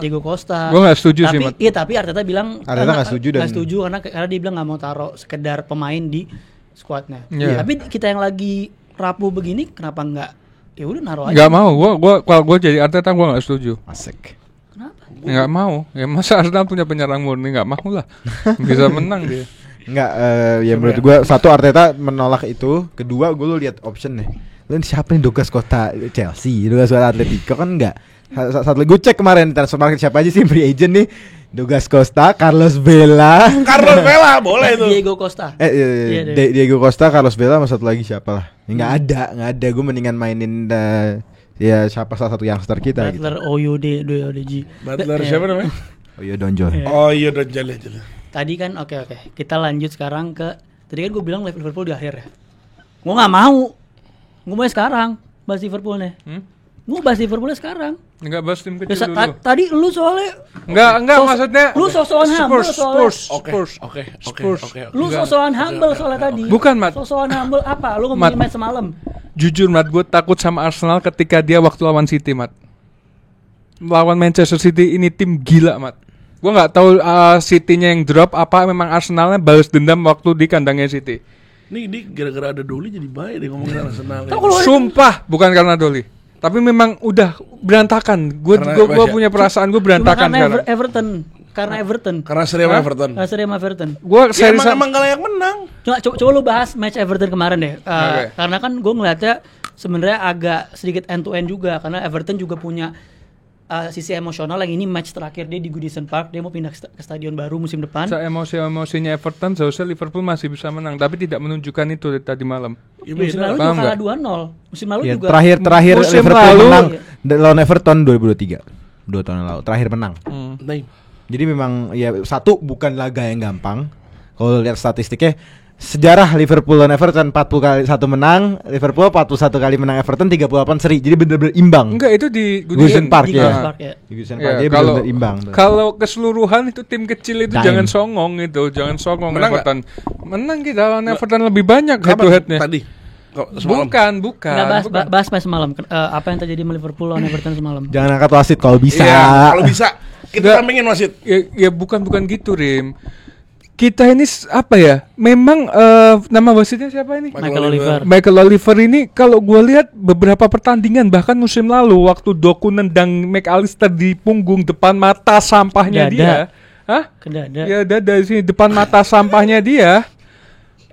Gue nggak setuju sih. Iya, tapi Arteta bilang nggak setuju karena dia bilang nggak mau taruh sekedar pemain di squadnya. Yeah. Tapi kita yang lagi rapuh begini, kenapa nggak? Ya udah naruh aja. Nggak mau. Kalau gue jadi Arteta gue nggak setuju. Asik. Kenapa? Nggak mau. Ya masa Arsenal punya penyerang murni, nggak mau lah. Bisa menang dia. Nggak. Ya menurut gue satu Arteta menolak itu. Kedua gue lu lihat option nih. Lu siapa nih Douglas Costa Chelsea, Douglas Costa Atletico kan enggak. Satu gue cek kemarin transfer market siapa aja sih free agent nih. Douglas Costa, Carlos Vela boleh itu. Diego Costa. Diego Costa, Carlos Vela sama satu lagi siapa lah. Nggak ada. Gue mendingan mainin ya siapa salah satu youngster kita gitu. Butler, OYODG. Butler siapa namanya? Oh iya Donjol. Iya. Oh iya udah jalan. Tadi kan oke. Kita lanjut sekarang ke tadi kan gue bilang Liverpool di akhir ya. Gue nggak mau. Gue mau sekarang bahas Liverpoolnya. Gue bahas Liverpoolnya sekarang. Enggak bahas tim Ya, kecil dulu. tadi lu soalnya Enggak maksudnya lu sosokan humble soalnya. Oke. Lu sosokan humble soalnya tadi. Bukan, Mat. Sosokan humble apa? Lu ngomongin Mat. match semalam. Jujur Mat, gue takut sama Arsenal ketika dia waktu lawan City, Mat. Lawan Manchester City ini tim gila, Mat. Gue nggak tahu City-nya yang drop apa memang Arsenalnya balas dendam waktu di kandangnya City. Ini gara-gara ada Doli jadi baik deh ngomongin Arsenal. Sumpah bukan karena Doli, tapi memang udah berantakan. Gue punya perasaan gue berantakan karena sekarang. Everton. Karena seri sama Everton. Karena seri sama Everton. Gue Ya, emang gak layak menang. Coba lu bahas match Everton kemarin deh. Oke. Karena kan gue ngeliatnya sebenarnya agak sedikit end to end juga karena Everton juga punya sisi emosional. Yang ini match terakhir dia di Goodison Park, dia mau pindah ke stadion baru musim depan. Emosi-emosinya Everton seharusnya Liverpool masih bisa menang, tapi tidak menunjukkan itu tadi malam. Ya, Musim beda lalu lah. Paham juga kalah 2-0. Musim lalu Ya, juga terakhir Musim Liverpool lalu- menang lawan Everton 2023. 2 tahun yang lalu terakhir menang. Nah, Jadi memang ya satu bukan laga yang gampang. Kalau lihat statistiknya sejarah Liverpool dan Everton 40 kali satu menang, Liverpool 41 kali menang Everton 38 seri. Jadi benar-benar imbang. Enggak, itu di Goodison Park di ya. Goodison Park ya. Di Goodison Ya, Park dia kalau benar-benar imbang. kalau keseluruhan itu tim kecil itu Time. jangan songong itu, jangan songong Menang Everton. Menang kita lawan Everton lebih banyak head to kapan headnya. tadi? Kok semalam? Bukan. Nggak bahas match semalam. Apa yang terjadi sama Liverpool lawan Everton semalam? Jangan angkat wasit kalau bisa. Iya, kalau bisa kita Nggak. sampingin wasit. Ya bukan gitu, Rim. Kita ini apa ya? Memang nama wasitnya siapa ini? Michael Oliver. Michael Oliver ini kalau gue lihat beberapa pertandingan bahkan musim lalu waktu Doku nendang McAllister di punggung depan mata sampahnya Dada. dia. Hah? Ke dada. Ya dada sini depan mata sampahnya dia.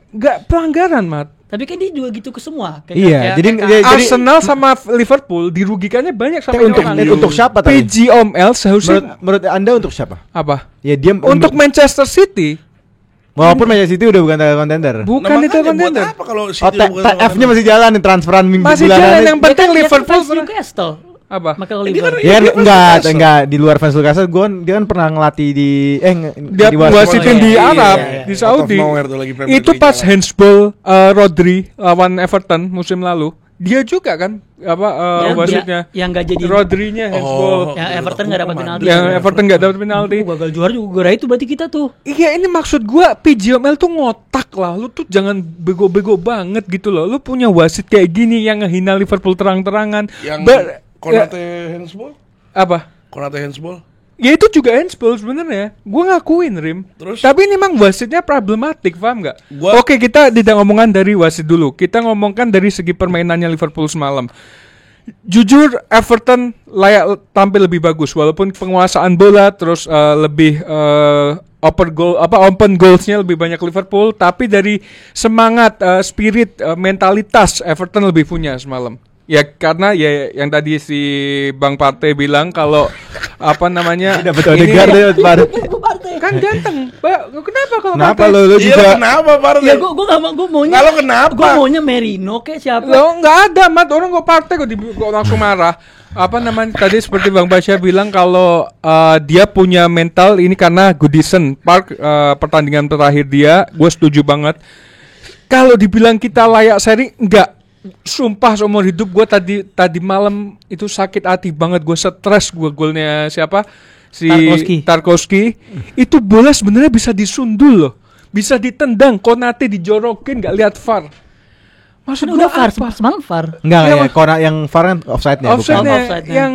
Nggak pelanggaran, Mat. Tapi kan dia juga gitu ke semua. Iya, jadi- kayak- jadi- Arsenal sama Liverpool dirugikannya banyak sampai Untuk orang. untuk siapa tadi? PG OML seharusnya Menurut Anda untuk siapa? apa? Ya dia Untuk Manchester City. walaupun Manchester City udah bukan title contender. Bukan Nah, itu makanya contender. buat apa kalau Oh, City bukan sama TF-nya masih jalan nih transferan minggu Masih bulanan jalan, nih. yang penting Dia kan Liverpool fans Newcastle. apa? Michael Dia Oliver. kan- Ya Dia enggak di luar fans Newcastle dia kan pernah ngelatih di Dia di wasitin di Iya, Arab, iya, iya. di Out of Saudi. nowhere tuh lagi Premier Itu League pas jalan. handsball Rodri lawan Everton musim lalu. Dia juga kan wasitnya. Yang nggak jadi. Rodrinya handsball. Yang Everton nggak dapat penalti. Yang Everton nggak dapat penalti. Gagal juara juga gara itu berarti kita tuh. Iya, ini maksud gua PGML tuh ngotak lah. Lu tuh jangan bego-bego banget gitu loh. Lu punya wasit kayak gini yang ngehina Liverpool terang-terangan. Yang Ya, Konate handsball? apa? Konate handsball? Ya itu juga handsball sebenarnya. Gue ngakuin, Rim. Terus? Tapi ini memang wasitnya problematik, paham nggak? Gua- Oke, kita tidak ngomongan dari wasit dulu. Kita ngomongkan dari segi permainannya Liverpool semalam. Jujur, Everton layak tampil lebih bagus, walaupun penguasaan bola terus lebih open goalsnya lebih banyak Liverpool. Tapi dari semangat, spirit, mentalitas Everton lebih punya semalam. Ya karena ya yang tadi si Bang Parte bilang kalau apa namanya dapat Odegaard deh, Pak. kan ganteng, Mbak. Kenapa kalau Kenapa Parte? lo Iya, juga kenapa Partai? Ya gue nggak mau, gue maunya. Kalau kenapa? Gue maunya Merino kayak siapa? Lo nggak ada, Mat. Orang kok Parte kok langsung marah. Apa namanya tadi seperti Bang Basya bilang kalau dia punya mental ini karena Goodison Park pertandingan terakhir dia, gue setuju banget. Kalau dibilang kita layak seri, enggak. Sumpah seumur hidup gue tadi malam itu sakit hati banget, gue stres, gue golnya siapa si Tarkowski itu bola sebenarnya bisa disundul loh, bisa ditendang, Konate dijorokin nggak lihat VAR. Maksud Udah gua VAR, apa? semalam VAR. enggak Iya, ya, Kona yang VAR kan offside-nya bukan. Offside-nya Offside-nya. yang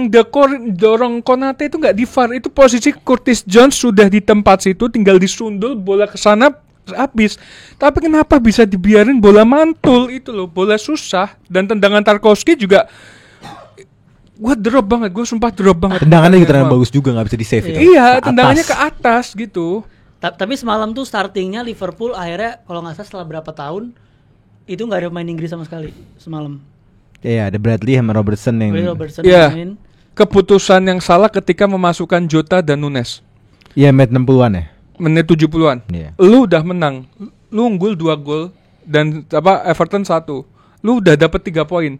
dorong Konate itu nggak di VAR, itu posisi Curtis Jones sudah di tempat situ, tinggal disundul bola ke sana habis. Tapi kenapa bisa dibiarin bola mantul itu loh, bola susah. Dan tendangan Tarkowski juga gue drop banget, gue sumpah drop banget. Tendangannya gitu bagus juga nggak bisa di save itu. Iya, Ke tendangannya atas. ke atas gitu. Tapi semalam tuh startingnya Liverpool akhirnya kalau nggak salah setelah berapa tahun itu nggak ada pemain Inggris sama sekali semalam. Iya, ada Bradley sama Robertson yang Robertson Iya. main. Keputusan yang salah ketika memasukkan Jota dan Nunes Iya, menit 60-an ya. menit 70-an. Iya. Lu udah menang, lu unggul 2 gol dan Everton 1. Lu udah dapet 3 poin.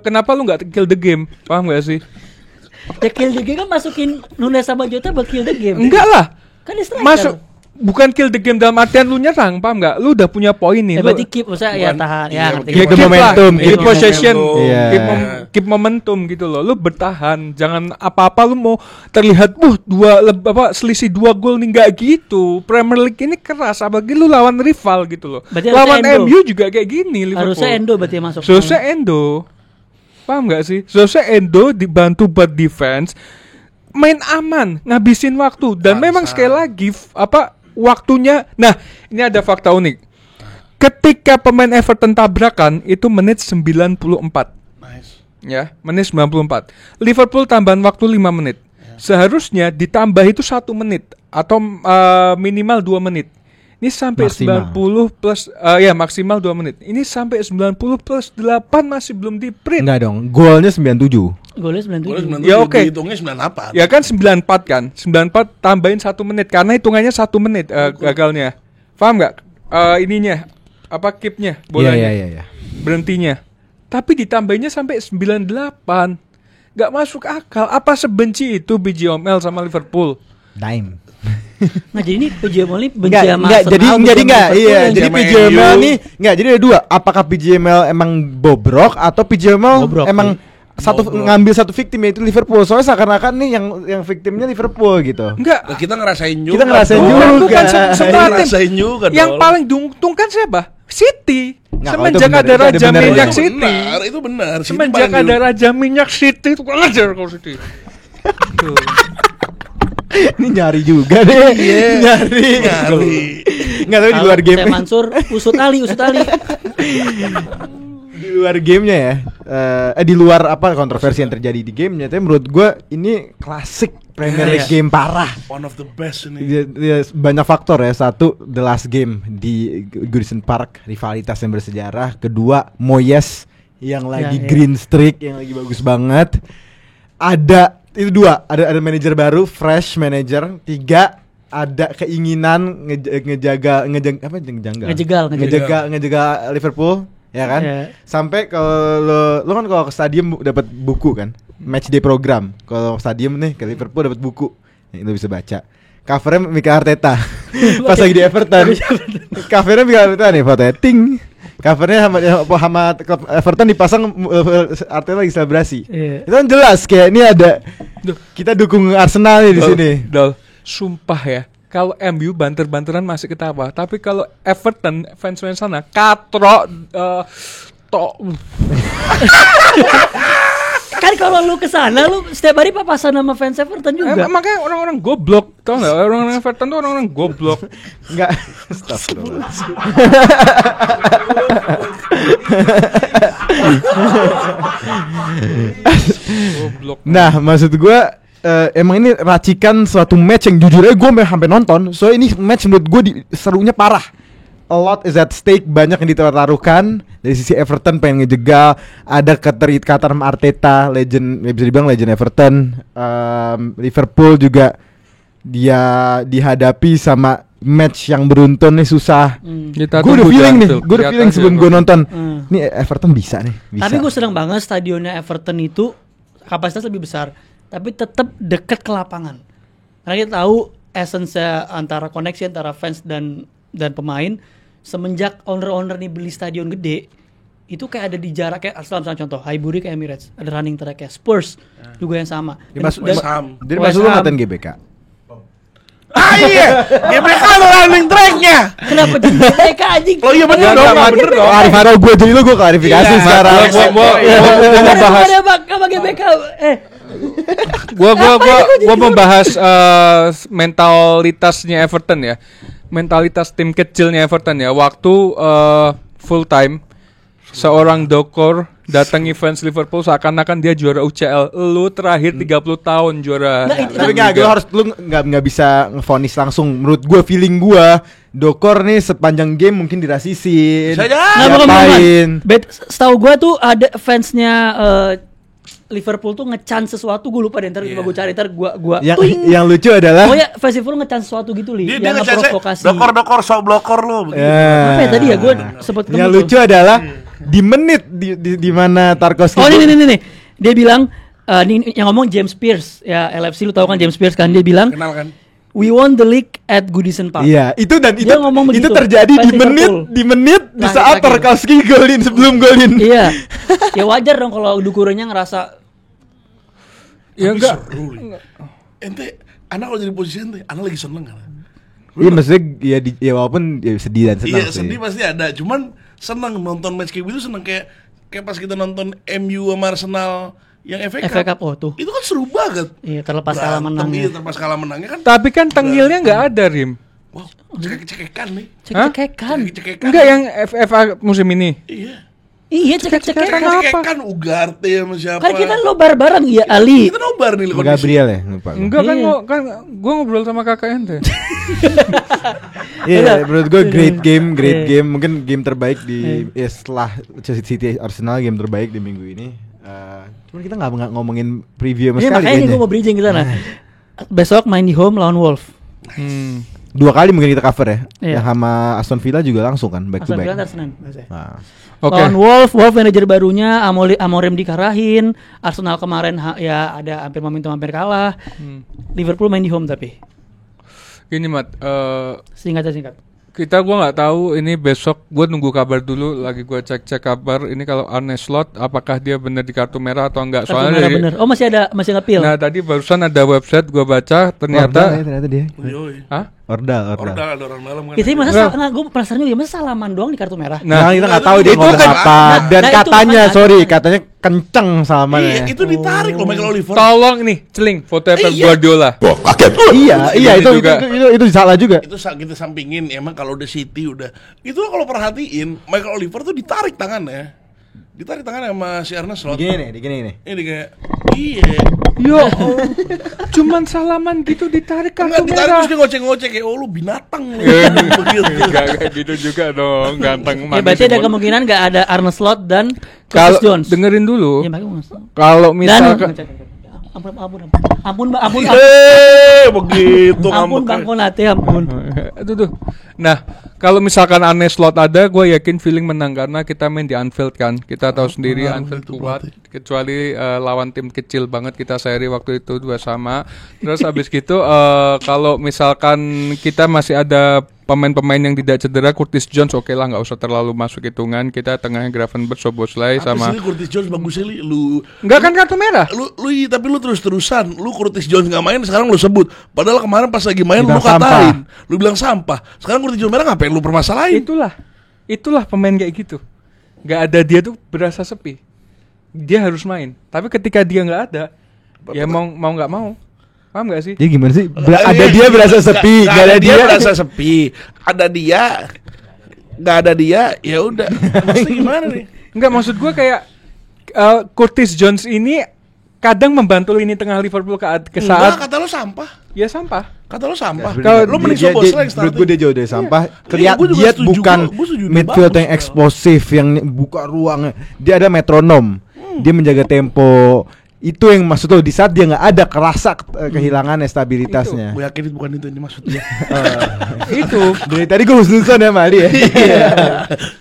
Kenapa lu nggak kill the game? Paham gak sih? Ya kill the game kan masukin Nunes sama Jota buat kill the game. Enggak lah. Kan dia striker. Masuk bukan kill the game dalam artian lu nyerang, paham nggak? Lu udah punya poin nih. Berarti keep maksudnya ya tahan. Ya ngerti. keep keep momentum, lah, keep keep possession, Iya. keep momentum gitu loh. Lu bertahan, jangan apa-apa lu mau terlihat selisih 2 gol nih, nggak gitu. Premier League ini keras, apalagi lu lawan rival gitu loh. Berarti Lawan harusnya Endo. MU juga kayak gini Liverpool. Harusnya Endo berarti yang masuk. Seharusnya Endo. Paham nggak sih? Seharusnya Endo dibantu buat defense, main aman, ngabisin waktu, dan memang sekali lagi waktunya. Nah, ini ada fakta unik. Ketika pemain Everton tabrakan itu menit 94. Nice. Ya, menit 94. Liverpool tambahan waktu 5 menit. Seharusnya ditambah itu 1 menit atau minimal 2 menit. Ini sampai Maksimal. 90 plus maksimal 2 menit. Ini sampai 90 plus 8 masih belum di print. Enggak dong, golnya 97. Golnya 97. Ya, oke. Hitungnya 98. Ya kan 94 kan. 94 tambahin 1 menit karena hitungannya 1 menit gagalnya. Paham nggak? Ininya keepnya bolanya. Iya. Berhentinya. Tapi ditambahinnya sampai 98. Nggak masuk akal. Apa sebenci itu BJML sama Liverpool? Dime. Nah, jadi ini PJML ini benci Enggak, sama enggak, Arsenal, jadi benci jadi sama enggak, Liverpool iya, yang jadi sama PJML MU. nih, enggak, jadi ada 2. Apakah PJML emang bobrok atau PJML Bobrok, emang Bobrok. ngambil satu victim yaitu Liverpool. Soalnya seakan-akan nih yang victimnya Liverpool gitu. Enggak. Nah, kita ngerasain juga. Kita ngerasain dong. juga. Bukan semua tim. Ngerasain juga. Yang dong. paling diuntungkan siapa? City. Nggak, Semenjak kalau itu ada benar, itu Raja benar. Minyak itu City. benar, itu benar. City Semenjak paling ada Raja Minyak City itu ajar kalau City. Ini nyari juga deh. Nyari. Enggak tahu di luar game. Saya Mansur usut Ali. Di luar gamenya ya. Di luar kontroversi yang terjadi di gamenya, tapi menurut gue ini klasik Premier League game parah. One of the best ini. Dia banyak faktor ya. Satu, the last game di Goodison Park, rivalitas yang bersejarah. Kedua, Moyes yang lagi green streak, yang lagi bagus banget. Itu 2, ada manajer baru, fresh manager. 3, ada keinginan ngejaga Liverpool, ya kan? Yeah. Sampai kalau lo kan kalau ke stadium dapat buku kan, match day program. Kalau ke stadium nih ke Liverpool dapat buku, yang lo bisa baca. Covernya Mikel Arteta, pas lagi di Everton. Covernya Mikel Arteta nih fotonya, ting. Covernya sama klub Everton dipasang Arteta lagi selebrasi. Iya. Itu kan jelas kayak ini ada kita dukung Arsenal nih di sini. Dol, sumpah ya. Kalau MU banter-banteran masih ketawa, tapi kalau Everton fans sana katro Kan kalau lu kesana lu setiap hari papasan sama fans Everton juga. makanya orang-orang goblok, tau nggak? Orang-orang Everton tuh orang-orang goblok. Enggak. Astagfirullah. Goblok. Nah, maksud gue emang ini racikan suatu match yang jujur aja gue sampai nonton. So ini match menurut gue serunya parah. A lot is at stake, banyak yang ditaruhkan. Dari sisi Everton pengen ngejegal, ada keterikatan sama Arteta, legend, bisa dibilang legend Everton. Liverpool juga dia dihadapi sama match yang beruntun nih, susah. Kita Gue udah tunggu feeling nih, Jantul. gue udah Lihat feeling aja sebelum kok. gue nonton. Nih Everton bisa nih, bisa. Tapi gue seneng banget stadionnya Everton itu kapasitas lebih besar, tapi tetap dekat ke lapangan. Karena kita tahu essence antara koneksi antara fans dan pemain. Semenjak owner-owner nih beli stadion gede, itu kayak ada di jarak kayak Arsenal misalnya contoh, Highbury kayak Emirates, ada running track kayak Spurs juga yang sama. West Ham. Jadi maksud lu ngatain GBK? Iya, GBK lo running tracknya. Kenapa jadi mereka anjing? Oh iya bener Nggak, dong, nggak, bener dong. Arif Haro gue jadi lu gue klarifikasi Iya, sekarang. Gua mau bahas. Ada apa GBK? Gua membahas mentalitasnya Everton ya. Mentalitas tim kecilnya Everton ya. Waktu full time seorang dokor datang events Liverpool seakan-akan dia juara UCL. Lu terakhir 30 tahun juara. Nah, itu- Tapi lu nggak bisa ngevonis langsung. Menurut gue feeling gue Dokor nih sepanjang game mungkin dirasisin. Bisa aja. Nah, Diapain. setahu gue tuh ada fansnya Liverpool tuh nge-chance sesuatu, gue lupa deh, ntar coba gue cari, ntar gue Yang lucu adalah oh ya, fans Liverpool nge-chance sesuatu gitu Li, Dia yang ngechat ngeprovokasi. dokor sok blokor lo begitu. Apa ya tadi ya, gue sempet ketemu yang tuh. lucu adalah di menit di mana Tarkowski. Oh nih. Dia bilang ini yang ngomong James Pierce ya, LFC lu tahu kan James Pierce kan, dia bilang Kenal kan? we won the league at Goodison Park. Iya, itu Dia ngomong itu begitu. terjadi Fans di menit di Nah, saat terakhir. Tarkowski golin sebelum golin. Iya. Ya wajar dong kalau dukurannya ngerasa Ya Tapi enggak. seru, Li. Ente, anak kalau jadi posisi ente, anak lagi seneng kan? Iya maksudnya ya walaupun ya sedih dan senang Iya sih. sedih pasti ada, cuman seneng nonton match kayak gitu, seneng kayak pas kita nonton MU sama Arsenal yang FA Cup tuh. Itu kan seru banget. Iya, terlepas kalah Berantem, menangnya. iya, terlepas kalah menangnya kan. Tapi kan tengilnya nggak ada, Rim. Wow, cekek-cekekan nih. Cek-cekekan. Cekek-cekekan. Enggak yang FA musim ini. Iya. Iya, cek-cekekan. Cekek-cekekan Ugarte sama siapa. Kan kita nobar bareng ya Ali. Kita nobar nih Sama kondisi. Gabriel ya, lupa. Enggak kan, Iya. gua ngobrol sama kakak ente. Iya, Udah. menurut gue great Iya. game, mungkin game terbaik di setelah Chelsea City Arsenal, game terbaik di minggu ini. Cuman kita nggak ngomongin preview sama Iya, sekali makanya nih kayaknya. gue mau bridging ke sana. Besok main di home lawan Wolf. Dua kali mungkin kita cover ya. Iya. Yang sama Aston Villa juga langsung kan back to Aston back. Villa ntar Senin. Nah. Oke. Lawan Wolf manajer barunya Amorim dikarahin. Arsenal kemarin ya ada hampir momentum hampir kalah. Liverpool main di home tapi. Gini Mat, Singkat. gua nggak tahu ini besok, gua nunggu kabar dulu, lagi gua cek kabar ini kalau Arne Slot apakah dia benar di kartu merah atau enggak. Kartu merah bener. Oh masih ngepil. Nah tadi barusan ada website gua baca Ordal ya, ternyata ternyata dia. Yoi. Hah? Ordal. Ordal ada orang dalam kan. Itu masa Enggak. gue penasaran juga masa salaman doang di kartu merah. Nah, kita nggak tahu itu dia kan- ngomong apa dan nah, itu katanya makanya. katanya kenceng sama Iya, itu ditarik loh Michael Oliver. Tolong nih, celing foto Pep Iya. Guardiola. Iya, Itu itu juga. itu salah juga. Itu kita sampingin emang kalau udah City udah. Itu kalau perhatiin Michael Oliver tuh ditarik tangannya. Ditarik tangannya sama si Arne Slot. Digini nih. Ini kayak iya. Yo, cuman salaman gitu ditarik Enggak kartu ditarik merah. terus dia ngoceh-ngoceh kayak oh lu binatang lu. Iya. Begitu. Enggak kayak gitu juga dong, ganteng Ya berarti ada kemungkinan nggak ada Arne Slot dan Kalau Curtis Jones. dengerin dulu, Ya makanya kalau dan misalkan ampun Begitu ampun Bang Konate ampun. itu tuh. Nah, kalau misalkan Arne Slot ada, gue yakin feeling menang karena kita main di Anfield kan. Kita tahu sendiri Anfield itu kuat, kecuali lawan tim kecil banget kita seri waktu itu 2-2. Terus abis gitu kalau misalkan kita masih ada pemain-pemain yang tidak cedera, Curtis Jones oke lah, nggak usah terlalu masuk hitungan. Kita tengahnya Gravenberch, Szoboszlai sama. Sama Curtis Jones bagus sih lu. Enggak kan kartu merah? Tapi lu terus-terusan lu Curtis Jones nggak main sekarang lu sebut. Padahal kemarin pas lagi main lu Bilang katain. Lu bilang sampah. Sekarang Curtis Jones merah ngapain lu permasalahin? Itulah pemain kayak gitu. Nggak ada dia tuh berasa sepi. Dia harus main. Tapi ketika dia nggak ada, ya mau nggak mau. Paham nggak sih? Jadi gimana sih? Ada dia berasa sepi, Nggak gak ada dia berasa sepi. Ada dia, nggak ada dia, ya udah. Maksudnya gimana nih? Enggak, maksud gue kayak Curtis Jones ini kadang membantu lini tengah Liverpool ke Enggak, saat kata lu sampah. ya sampah. Kata lu sampah. Kalau Lu mending Szoboszlai yang menurut gue dia jauh dari sampah. Iya, gua juga Dia setuju, bukan gua setuju, dia midfield bagus, yang eksplosif yang buka ruangnya. Dia ada metronom. Dia menjaga tempo. Itu yang maksud lo, di saat dia nggak ada kerasa kehilangan stabilitasnya. Gue yakin itu bukan itu yang maksudnya. Itu. Dari tadi gue husnuzon ya Mali ya.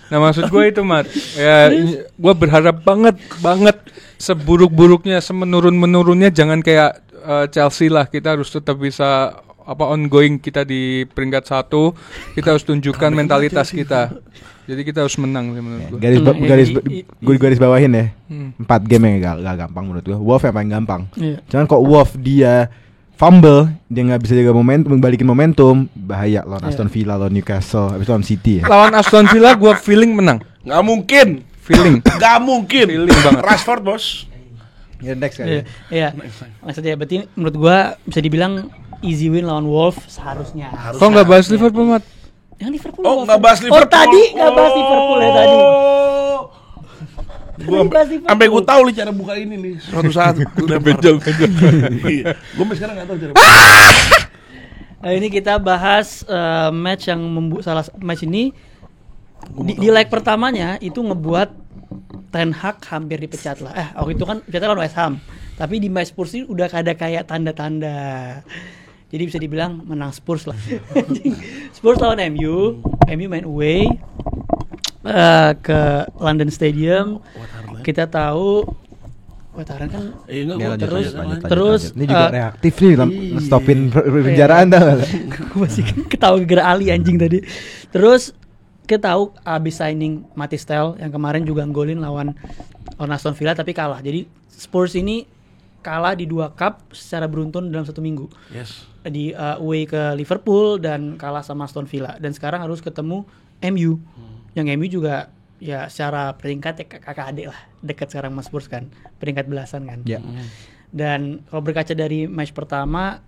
Nah, maksud gue itu, Mat. Ya, gue berharap banget seburuk-buruknya, semenurun-menurunnya jangan kayak Chelsea lah. Kita harus tetap bisa ongoing kita di peringkat 1. Kita harus tunjukkan mentalitas kita. Jadi kita harus menang sih menurut gue. Gue garis bawahin ya. 4 game yang gak gampang menurut gue. Wolf yang paling gampang. Iya. Cuman kok Wolf dia fumble, dia nggak bisa jaga momentum, balikin momentum, bahaya lawan Aston Villa, lawan Newcastle, habis lawan City ya. Lawan Aston Villa gue feeling menang. Nggak mungkin. Feeling. Nggak mungkin. Feeling banget. Rashford bos. Ya next Iya. kali. Iya. Maksudnya berarti menurut gua bisa dibilang easy win lawan Wolf seharusnya. Kok nggak bahas Liverpool, Mat? Yang Liverpool. Oh, Wolf. nggak bahas Liverpool. Oh, tadi nggak bahas Liverpool ya tadi. Gua Tadi bahas Liverpool. sampai gue tahu nih cara buka ini nih. Suatu saat udah Benjol. Gue sekarang nggak tahu cara. Nah, ini kita bahas match yang salah match ini di leg pertamanya itu ngebuat Ten Hag hampir dipecat lah. Waktu itu kan pecatnya lawan West Ham. Tapi di match Spurs ini udah ada kayak tanda-tanda. Jadi bisa dibilang menang Spurs lah. Spurs lawan MU main away. ke London Stadium. Watara. Kita tahu Watara kan Enggak, Ini gua lanjut, terus- lanjut. terus, Ini juga reaktif nih, iya. stopin penjaraan tau gak? gue masih ketawa gara Ali anjing tadi. Terus kita tahu abis signing Matis Tel yang kemarin juga golin lawan Aston Villa tapi kalah. Jadi Spurs ini kalah di 2 cup secara beruntun dalam 1 minggu. Yes. Di away ke Liverpool dan kalah sama Aston Villa, dan sekarang harus ketemu MU. Yang MU juga ya secara peringkat ya kakak adik lah, dekat sekarang sama Spurs kan, peringkat belasan kan. Ya. Dan kalau berkaca dari match pertama,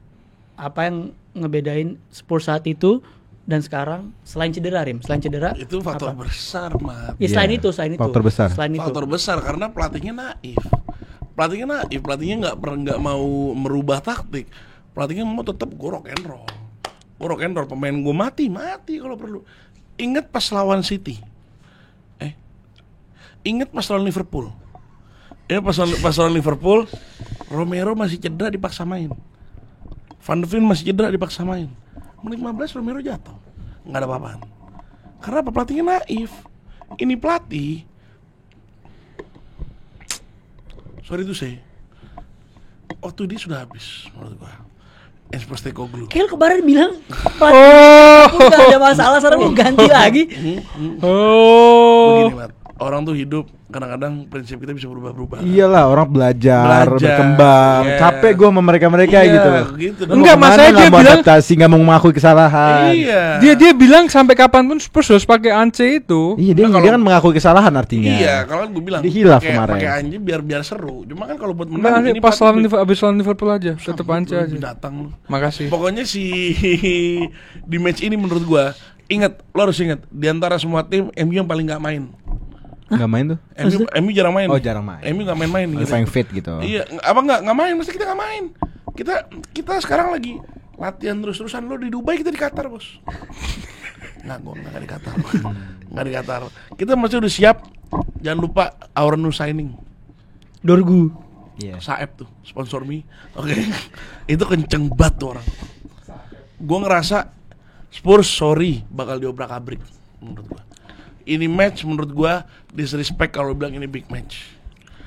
apa yang ngebedain Spurs saat itu dan sekarang selain cedera, Rim? Selain cedera Itu faktor apa? besar, Mat. Ya, selain Iya, itu, selain itu. faktor besar. Selain itu. Faktor besar karena pelatihnya naif. Pelatihnya nggak mau merubah taktik. Pelatihnya mau tetap gue rock and roll. Pemain gue mati kalau perlu. Ingat pas lawan City. Ingat pas lawan Liverpool. Pas lawan Liverpool, Romero masih cedera dipaksa main. Van de Ven masih cedera dipaksa main. Menit 15 Romero jatuh. Nggak ada apa-apaan. Karena apa? Pelatihnya naif. Ini pelatih, sorry to say, waktu dia sudah habis menurut gua. Postecoglou. Kayak lu kemarin bilang Oh. gak ada masalah, sekarang lu ganti lagi. Oh. Begini, Mat. Orang tuh hidup kadang-kadang prinsip kita bisa berubah-ubah. Iyalah, orang belajar, Belajar, berkembang. iya. Capek gue sama mereka-mereka Iya, gitu. gitu. Lu Enggak, mau kemana, masalahnya nggak dia mau bilang- adaptasi, nggak mau mengakui kesalahan. Iya. Dia bilang sampai kapanpun Spurs harus pakai Ance itu. Iya, dia, Nah, dia kalau- kan mengakui kesalahan artinya. Iya, kalau gue bilang Dia hilaf kemarin. pakai anjing biar seru. Cuma kan kalau buat Enggak, menang nanti ini pas pelatih abis lawan Liverpool aja, tetap Ance aja. Binatang lu. Makasih. Pokoknya di match ini menurut gua, lo harus ingat di antara semua tim MU yang paling nggak main. Nggak main tuh? MU jarang main. Oh, jarang main. MU nggak main-main. Ada Gitu. paling fit gitu. Iya, nggak main. Mesti kita nggak main. Kita sekarang lagi latihan terus-terusan. Lo di Dubai, kita di Qatar, bos. Gua nggak di Qatar. Nggak di Qatar. Kita masih udah siap. Jangan lupa our new signing. Dorgu. Iya. Saeb tuh, sponsor mie. Oke. Itu kenceng banget tuh orang. Gue ngerasa Spurs sorry bakal diobrak-abrik menurut gue. Ini match menurut gue disrespect kalau bilang ini big match.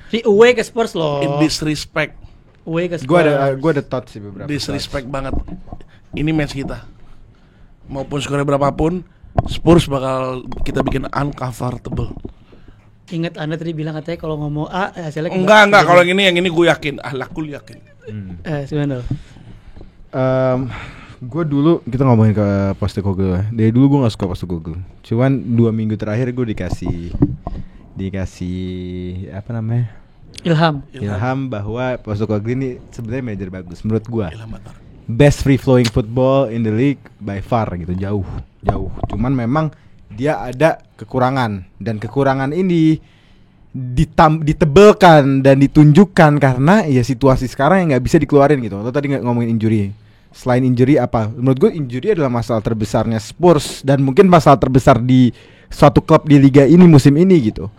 Si away ke Spurs loh. Disrespect, Away ke Spurs. Gue ada thoughts sih beberapa. disrespect banget. Ini match kita. Maupun skornya berapapun, Spurs bakal kita bikin uncomfortable. Ingat Anda tadi bilang katanya kalau ngomong A hasilnya Enggak. Kalau yang ini gue yakin. Aku yakin. sebenarnya. Gue dulu kita ngomongin ke Postecoglou. Dari dulu gue nggak suka Postecoglou. Cuman 2 minggu terakhir gue dikasih apa namanya? Ilham. Bahwa Postecoglou ini sebenarnya manajer bagus menurut gue. Ilham Batar. Best free flowing football in the league by far gitu, jauh. Cuman memang dia ada kekurangan, dan kekurangan ini ditebelkan dan ditunjukkan karena ya situasi sekarang yang nggak bisa dikeluarin gitu. Lo tadi nggak ngomongin injury. Selain injury apa? Menurut gue injury adalah masalah terbesarnya Spurs dan mungkin masalah terbesar di suatu klub di liga ini musim ini gitu.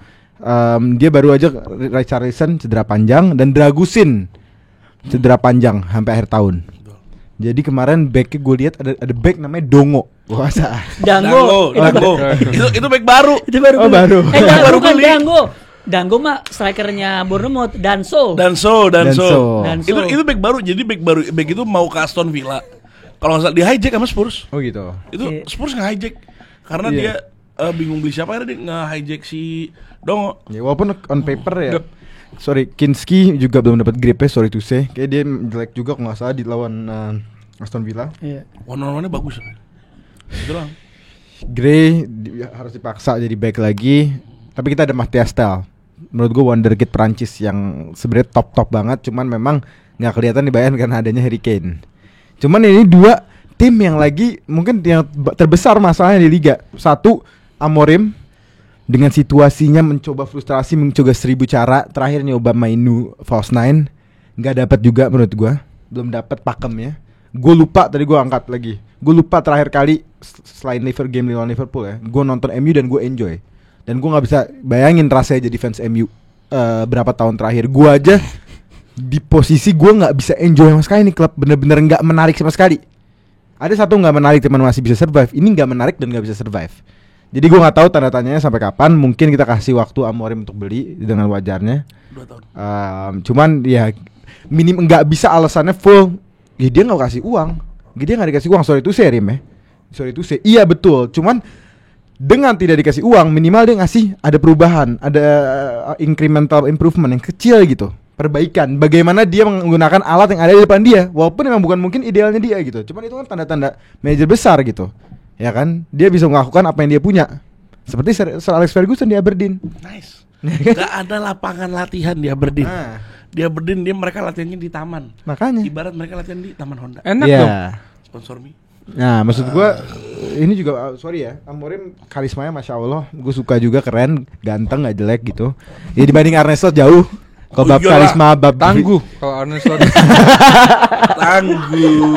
Dia baru aja Richarlison cedera panjang dan Dragusin cedera panjang sampai akhir tahun. Jadi kemarin backnya gue lihat ada back namanya Dongo. Gua rasa Dango. Itu back baru. Itu baru. Oh, baru. Baru Bukan beli. Dango mah strikernya Bournemouth, Danso. Danso. Itu back baru. Jadi back itu mau ke Aston Villa. Kalau nggak salah di hijack sama Spurs. Oh gitu. Itu Oke. Spurs nge hijack karena Iya. dia bingung beli siapa, akhirnya dia nge hijack si Dongo. Ya walaupun on paper ya. Sorry, Kinski juga belum dapat grip ya, sorry to say. Kayak dia jelek juga kalau nggak salah di lawan Aston Villa. Iya. One-on-one-nya bagus. Itu lah. Gray harus dipaksa jadi back lagi. Tapi kita ada Matthias Tel. Menurut gue wonderkid Prancis yang sebenarnya top banget, cuman memang nggak kelihatan dibayar karena adanya Harry Kane. Cuman ini 2 tim yang lagi mungkin yang terbesar masalahnya di liga. 1 Amorim dengan situasinya mencoba frustrasi, mencoba 1000 cara. Terakhir nyoba Mainu false 9, nggak dapat juga menurut gue. Belum dapat pakemnya. Gue lupa tadi gue angkat lagi. Gue lupa terakhir kali selain game lawan Liverpool ya, gue nonton MU dan gue enjoy. Dan gue nggak bisa bayangin rasanya jadi fans MU berapa tahun terakhir. Gue aja di posisi gue nggak bisa enjoy sama sekali nih klub, bener-bener nggak menarik sama sekali. Ada satu nggak menarik teman masih bisa survive, ini nggak menarik dan nggak bisa survive. Jadi gue nggak tahu tanda tanyanya sampai kapan. Mungkin kita kasih waktu Amorim untuk beli dengan wajarnya. 2 tahun. Cuman ya minim nggak bisa alasannya full. Ya dia nggak kasih uang. Dia nggak dikasih uang. Sorry itu Rim ya. Sorry itu iya betul. Cuman dengan tidak dikasih uang, minimal dia ngasih ada perubahan, ada incremental improvement yang kecil gitu, perbaikan. Bagaimana dia menggunakan alat yang ada di depan dia, walaupun memang bukan mungkin idealnya dia gitu. Cuman itu kan tanda-tanda manajer besar gitu, ya kan? Dia bisa melakukan apa yang dia punya, seperti Sir Alex Ferguson di Aberdeen. Nice. Gak ada lapangan latihan di Aberdeen. Di Aberdeen mereka latihannya di taman. Makanya. Ibarat mereka latihan di Taman Honda. Enak Iya. dong. Sponsor me. Nah, maksud gua ini juga sorry ya, Amorim karismanya masya Allah, gue suka juga, keren, ganteng, nggak jelek gitu. Ya dibanding Arne Slot jauh. Kalau bab iyalah. karisma, bab Tangguh kalau Arne Slot. Tangguh.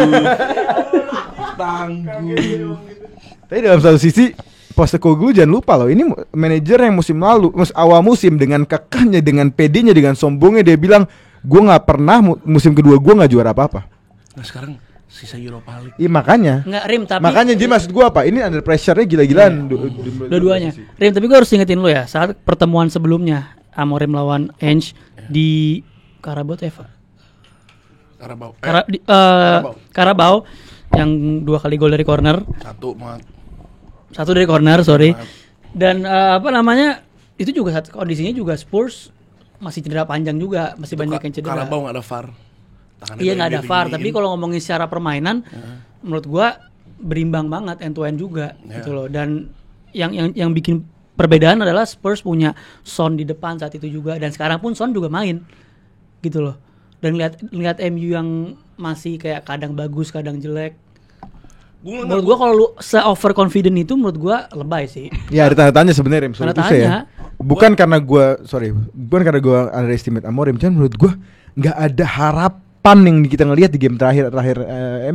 Tapi dalam satu sisi Postecoglou jangan lupa loh, ini manajer yang musim lalu, awal musim dengan kekehnya, dengan pedenya, dengan sombongnya dia bilang, gue nggak pernah musim kedua gue nggak juara apa-apa. Nah sekarang sisa Europa League. Iya makanya. Nggak Rim, tapi Makanya jadi maksud gue apa? Ini under pressure-nya gila-gilaan. dua-duanya. Rim, tapi gue harus ingetin lu ya, saat pertemuan sebelumnya Amorim lawan Ange di Carabao Eva. Carabao. Carabao yang 2 kali gol dari corner. 1 Satu dari corner, sorry. Dan itu juga kondisinya juga Spurs masih cedera panjang juga, masih banyak yang cedera. Carabao nggak ada VAR. Iya nggak ada VAR, tapi kalau ngomongin secara permainan, menurut gua berimbang banget end to end juga, gitu loh. Dan yang bikin perbedaan adalah Spurs punya Son di depan saat itu juga, dan sekarang pun Son juga main, gitu loh. Dan lihat MU yang masih kayak kadang bagus, kadang jelek. Menurut gua kalau lu se-over confident itu menurut gua lebay sih. Ya ada tanda-tanya sebenarnya Rim, Tanda itu tanya. ya. Bukan karena gua gua underestimate Amorim, cuman menurut gua nggak ada harapan yang kita ngelihat di game terakhir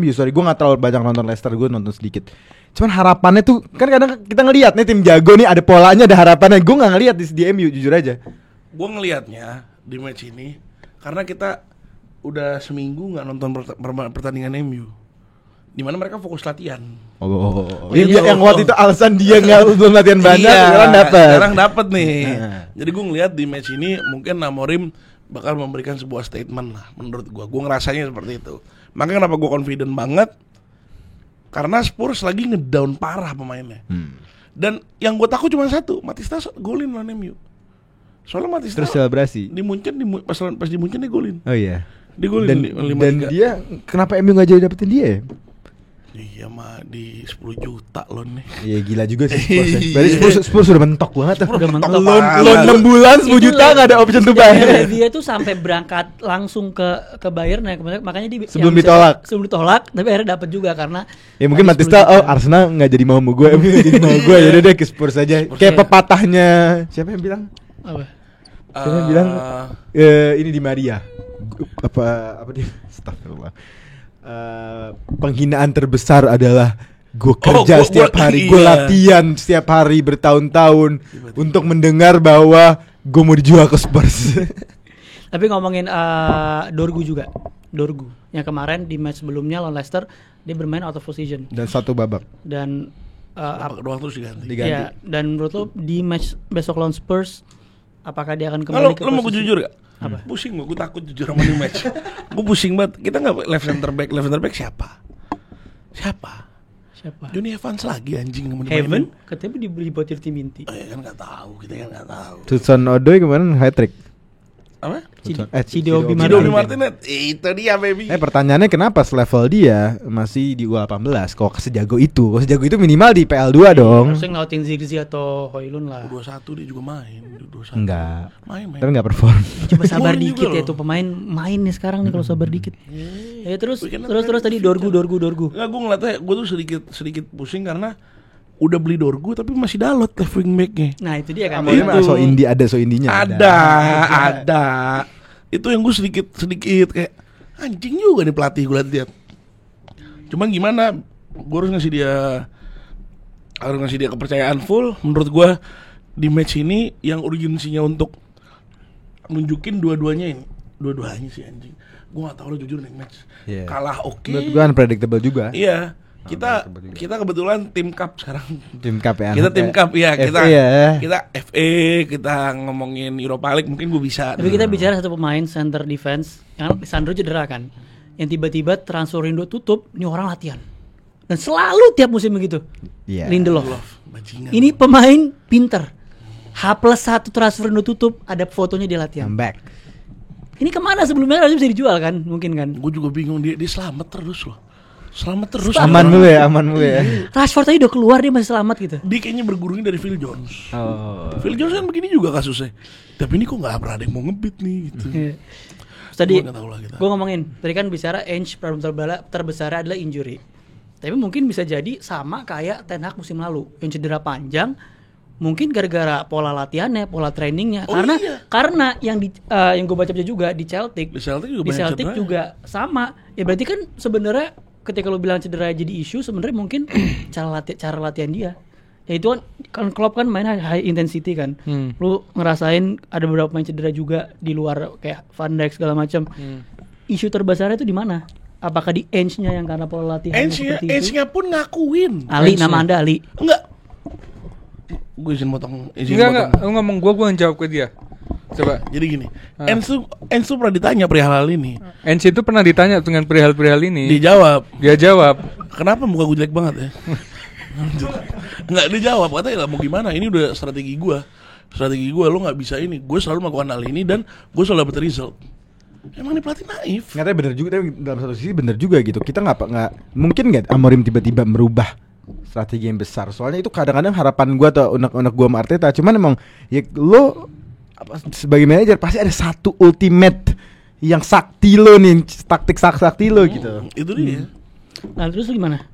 MU. Sorry, gue nggak terlalu banyak nonton Leicester, gue nonton sedikit. Cuman harapannya tuh kan kadang kita ngelihat nih tim jago nih, ada polanya, ada harapannya. Gue nggak ngelihat di MU, jujur aja. Gue ngelihatnya di match ini karena kita udah seminggu nggak nonton pertandingan MU, di mana mereka fokus latihan. Yang waktu itu alasan dia nggak belum latihan banyak, sekarang dapat nih. Jadi gue ngelihat di match ini mungkin Amorim bakal memberikan sebuah statement lah menurut gue ngerasanya seperti itu. Makanya kenapa gue confident banget, karena Spurs lagi ngedown parah pemainnya. Dan yang gue takut cuma satu, Matista golin lawan MU. Soalnya Matista terus selebrasi di Munchen, pas di Munchen dia golin. Oh iya. Dia golin dan dia kenapa MU nggak jadi dapetin dia ya? Iya mah di 10 juta loh nih. Iya gila juga sih Spurs. Berarti Spurs sudah mentok banget. Udah mentok. Loan 6 bulan 10 juta nggak ada option tuh bayar. Dia tuh sampai berangkat langsung ke Bayern ya, makanya dia sebelum ditolak, tapi akhirnya dapat juga karena ya mungkin Matista Arsenal nggak jadi mau gue, jadi mau gue, ya udah ke Spurs aja. Kayak pepatahnya siapa yang bilang? Siapa yang bilang? Ini di Maria. Apa dia? Astagfirullah. Penghinaan terbesar adalah gue kerja setiap hari, gue latihan setiap hari bertahun-tahun untuk mendengar bahwa gue mau dijual ke Spurs. Tapi ngomongin Dorgu yang kemarin di match sebelumnya lawan Leicester dia bermain out of position dan 1 babak dan doang terus diganti. Ya, dan menurut lo di match besok lawan Spurs apakah dia akan kembali ke posisi? Lo mau gue jujur gak? Apa? Pusing gue takut jujur sama di match. Gue pusing banget. Kita nggak left center back siapa? Johnny Evans lagi anjing mau Heaven katanya dibeli buat jadi tim inti. Ya kan nggak tahu, kita kan nggak tahu. Hudson Odoi kemarin hat trick. Apa? Cidobi Martinez. Itu dia baby. Pertanyaannya kenapa selevel dia masih di U18? Kok sejago itu? Minimal di PL2 dong. Harusnya ngelawatin Zigzi atau Hoylund lah. U21 dia juga main. Enggak. Main. Tapi enggak perform. Coba sabar dikit ya tuh pemain main nih sekarang nih kalau sabar dikit. Ya terus tadi Dorgu. Enggak, gue ngeliatnya gue tuh sedikit pusing karena udah beli Dorgu tapi masih Dalot left wing back-nya. Nah itu dia kan. So indinya. Ada. Itu yang gue sedikit kayak anjing juga nih pelatih gue lihat. Cuman gimana? Gue harus ngasih dia kepercayaan full. Menurut gue di match ini yang urgensinya untuk nunjukin dua-duanya sih anjing. Gue nggak tahu lo jujur nih match. Kalah oke. Menurut gue unpredictable juga. Iya. Kita kebetulan tim cup sekarang. Tim Cup ya. Kita tim cup ya, kita FA ya. kita FA, kita ngomongin Europa League mungkin gue bisa. Tapi kita bicara satu pemain center defense yang Sandro cedera kan, yang tiba-tiba transfer window tutup, ini orang latihan dan selalu tiap musim begitu. Iya. Lindelof. Bajingan. Ini pemain pinter. H+1 transfer window tutup, ada fotonya dia latihan. I'm back. Ini kemana sebelumnya harusnya bisa dijual kan, mungkin kan? Gue juga bingung, dia selamat terus loh. Selamat terus. Aman dulu ya, aman dulu ya. Rashford tadi udah keluar dia masih selamat gitu. Dia kayaknya bergurungnya dari Phil Jones. Oh. Phil Jones kan begini juga kasusnya. Tapi ini kok nggak pernah ada yang mau ngebit nih gitu. Terus tadi Gua nggak tahu lah kita. gue ngomongin, tadi kan bicara problem terbesar adalah injury. Tapi mungkin bisa jadi sama kayak Ten Hag musim lalu yang cedera panjang. Mungkin gara-gara pola latihannya, pola trainingnya. Oh, Karena yang gue baca juga di Celtic. Di Celtic juga banyak cedera. juga sama. Ya berarti kan sebenarnya ketika lu bilang cedera jadi isu, sebenarnya mungkin cara latihan dia. Ya itu kan Klopp kan main high intensity kan. Lu ngerasain ada beberapa pemain cedera juga di luar kayak Van Dijk segala macam. Isu terbesarnya itu di mana? Apakah di Ainge-nya yang karena pola latihan seperti itu? Ainge-nya pun ngakuin. Ali, nama Anda Ali. Enggak. Gue izin potong. Enggak, lu ngomong gue yang jawab ke dia. Coba. Jadi gini, Enzo pernah ditanya perihal hal ini. Enzo itu pernah ditanya dengan perihal ini. Dia jawab. kenapa muka gue jelek banget ya? Enggak, dia jawab, katanya lah mau gimana, ini udah strategi gue, lo nggak bisa ini, gue selalu melakukan hal ini dan gue selalu dapet result. Emang nih pelatih naif. Nggak, tapi bener juga, tapi dalam satu sisi bener juga gitu. Kita nggak mungkin nggak Amorim tiba-tiba merubah strategi yang besar. Soalnya itu kadang-kadang harapan gue atau unek-unek gue sama Arteta. Cuman emang ya lo sebagai manajer pasti ada satu ultimate yang sakti lo nih, taktik sakti lo gitu. Itu dia. Nah terus gimana?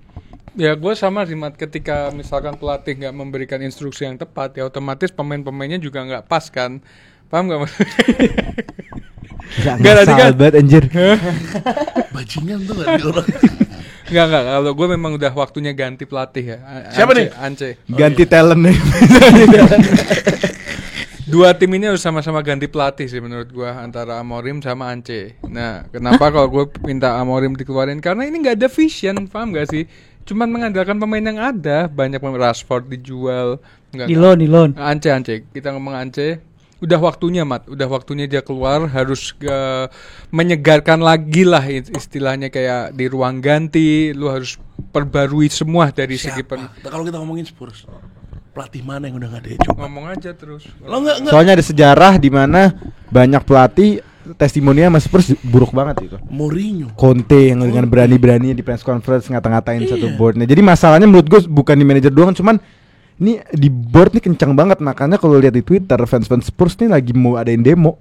Ya gue sama sih Mat, ketika misalkan pelatih nggak memberikan instruksi yang tepat, ya otomatis pemain-pemainnya juga nggak pas kan. Paham nggak mas? Gak ada banget anjir. Bajingan tuh gak orang. Enggak, kalau gue memang udah waktunya ganti pelatih ya. Siapa nih? Ance. Ganti talent nih. Dua tim ini harus sama-sama ganti pelatih sih menurut gue, antara Amorim sama Ance. Nah, kenapa kalau gue minta Amorim dikeluarin? Karena ini nggak ada vision, paham gak sih? Cuman mengandalkan pemain yang ada, banyak pemain Rashford dijual. Di loan. Ance, kita ngomong Ance. Udah waktunya Mat, udah waktunya dia keluar, harus menyegarkan lagi lah istilahnya, kayak di ruang ganti, lu harus perbarui semua dari segi Kalau kita ngomongin Spurs, pelatih mana yang udah gak ada coba? ngomong aja terus. Lo enggak. Soalnya ada sejarah di mana banyak pelatih testimoninya sama Spurs buruk banget itu. Mourinho, Conte yang dengan berani-beraninya di press conference ngata-ngatain satu boardnya. Jadi masalahnya menurut gue bukan di manajer doang, cuman ini di board nih kencang banget. Makanya kalau lihat di Twitter fans-fans Spurs nih lagi mau adain demo.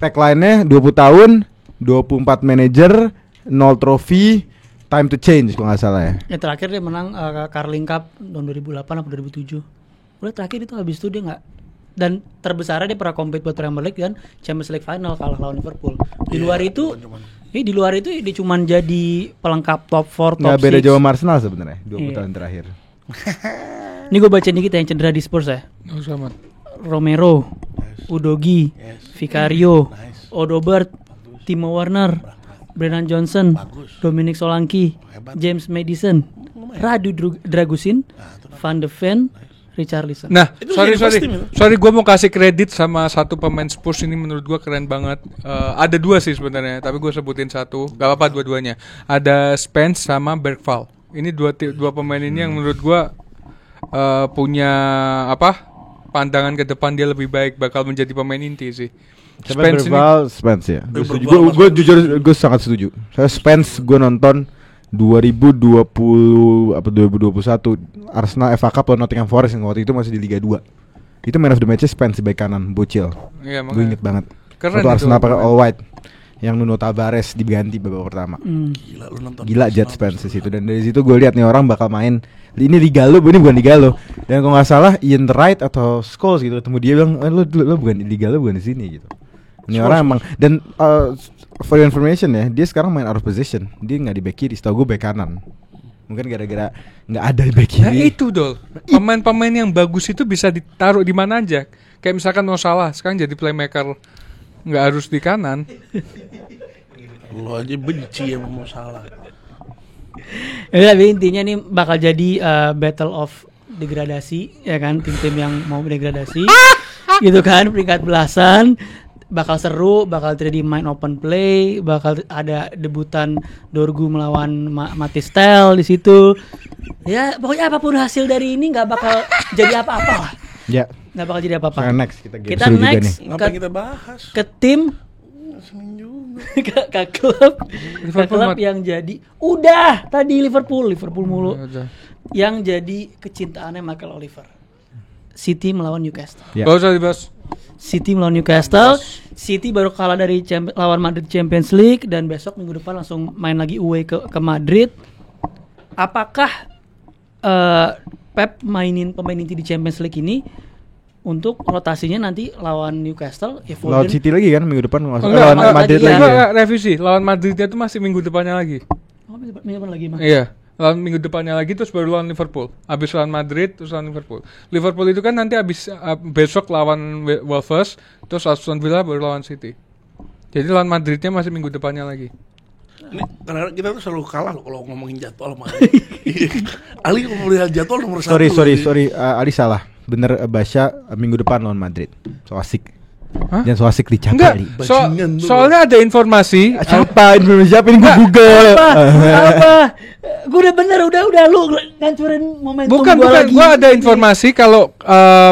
Tagline-nya 20 tahun, 24 manajer, 0 trofi, time to change kalau nggak salah ya. Ya terakhir dia menang Carling Cup tahun 2008 atau 2007. Udah terakhir itu habis itu dia nggak. Dan terbesarnya dia pernah compete buat Premier League dan Champions League final kalah lawan Liverpool. Di luar itu, dia cuman jadi pelengkap top 4, top 6. Nggak beda jauh sama Arsenal sebenarnya 20 tahun terakhir. Ini gue baca dikit yang cedera di Spurs ya. Sama. Romero, Udogi, Vicario, Odobert, Timo Werner, Brennan Johnson, Dominic Solanke, James Maddison, Radu Dragusin, Van de Ven, Richarlison. Nah, Itu sorry, gue mau kasih kredit sama satu pemain Spurs ini, menurut gue keren banget. Ada dua sih sebenarnya, tapi gue sebutin satu, gak apa-apa dua-duanya. Ada Spence sama Bergvall. Ini dua pemain ini yang menurut gue punya pandangan ke depan, dia lebih baik, bakal menjadi pemain inti sih. Spence ya. Gue jujur gue sangat setuju. Saya Spence gue nonton 2020 apa 2021 Arsenal FA Cup lawan Nottingham Forest yang waktu itu masih di Liga 2. Itu man of the match Spence di bek kanan, bocil. Iya, gue inget banget. Keren waktu Arsenal pakai all white yang Nuno Tavares diganti babak pertama. Gila, lu nonton. Gila Jet Spence di situ, dan dari situ gue lihat nih orang bakal main. Ini Liga lo, ini bukan Liga lo. Dan kalau nggak salah Ian Wright atau Scholes gitu ketemu dia bilang, lo bukan Liga lo, bukan di sini gitu. Ini orang emang, dan for your information ya, dia sekarang main out of position. Dia nggak di back kiri, setahu gue back kanan. Mungkin gara-gara nggak ada di back kiri. Nah itu Dol, pemain-pemain yang bagus itu bisa ditaruh di mana aja. Kayak misalkan Mo Salah sekarang jadi playmaker, nggak harus di kanan. Lo aja benci sama Mo Salah. Ya, tapi intinya nih bakal jadi battle of degradasi ya kan, tim-tim yang mau degradasi gitu kan, peringkat belasan, bakal seru, bakal terjadi main open play, bakal ada debutan Dorgu melawan Matistel di situ. Ya pokoknya apapun hasil dari ini nggak bakal jadi apa-apa lah. Ya. Nggak bakal jadi apa-apa. Sekarang next kita game Kita seru juga next nih. Ngapain kita bahas? ke tim Senin juga. ke klub Liverpool, Mat. yang jadi udah tadi Liverpool mulu Udah. yang jadi kecintaannya Michael Oliver. City melawan Newcastle. Ya. Gak usah dibahas. City melawan Newcastle. City baru kalah dari lawan Madrid Champions League dan besok minggu depan langsung main lagi away ke Madrid. Apakah Pep mainin pemain inti di Champions League ini untuk rotasinya nanti lawan Newcastle? Ya Lawan Foden. City lagi kan minggu depan nggak Oh, usah. enggak, Lawan Madrid tadi lagi. ya. Ya. Revisi. Lawan Madridnya tuh masih minggu depannya lagi. Oh, minggu depan lagi mah. Iya. Lawan minggu depannya lagi terus baru lawan Liverpool. Habis lawan Madrid terus lawan Liverpool. Liverpool itu kan nanti habis besok lawan Wolves, terus Aston Villa baru lawan City. Jadi lawan Madridnya masih minggu depannya lagi. Ini karena kita tuh selalu kalah loh kalau ngomongin jadwal sama Ali. Ali kalau melihat jadwal nomor 1. Sorry, Ali salah. Bener, Basya minggu depan lawan Madrid. So asik. Hah? Jangan so asik dicapai. Enggak. Ali. Bajingan tuh. Soalnya ada informasi. Siapa informasi siapa ini gue Google. Apa? Gue udah bener, udah lu ngancurin momentum Bukan, gua lagi. gua ada informasi kalau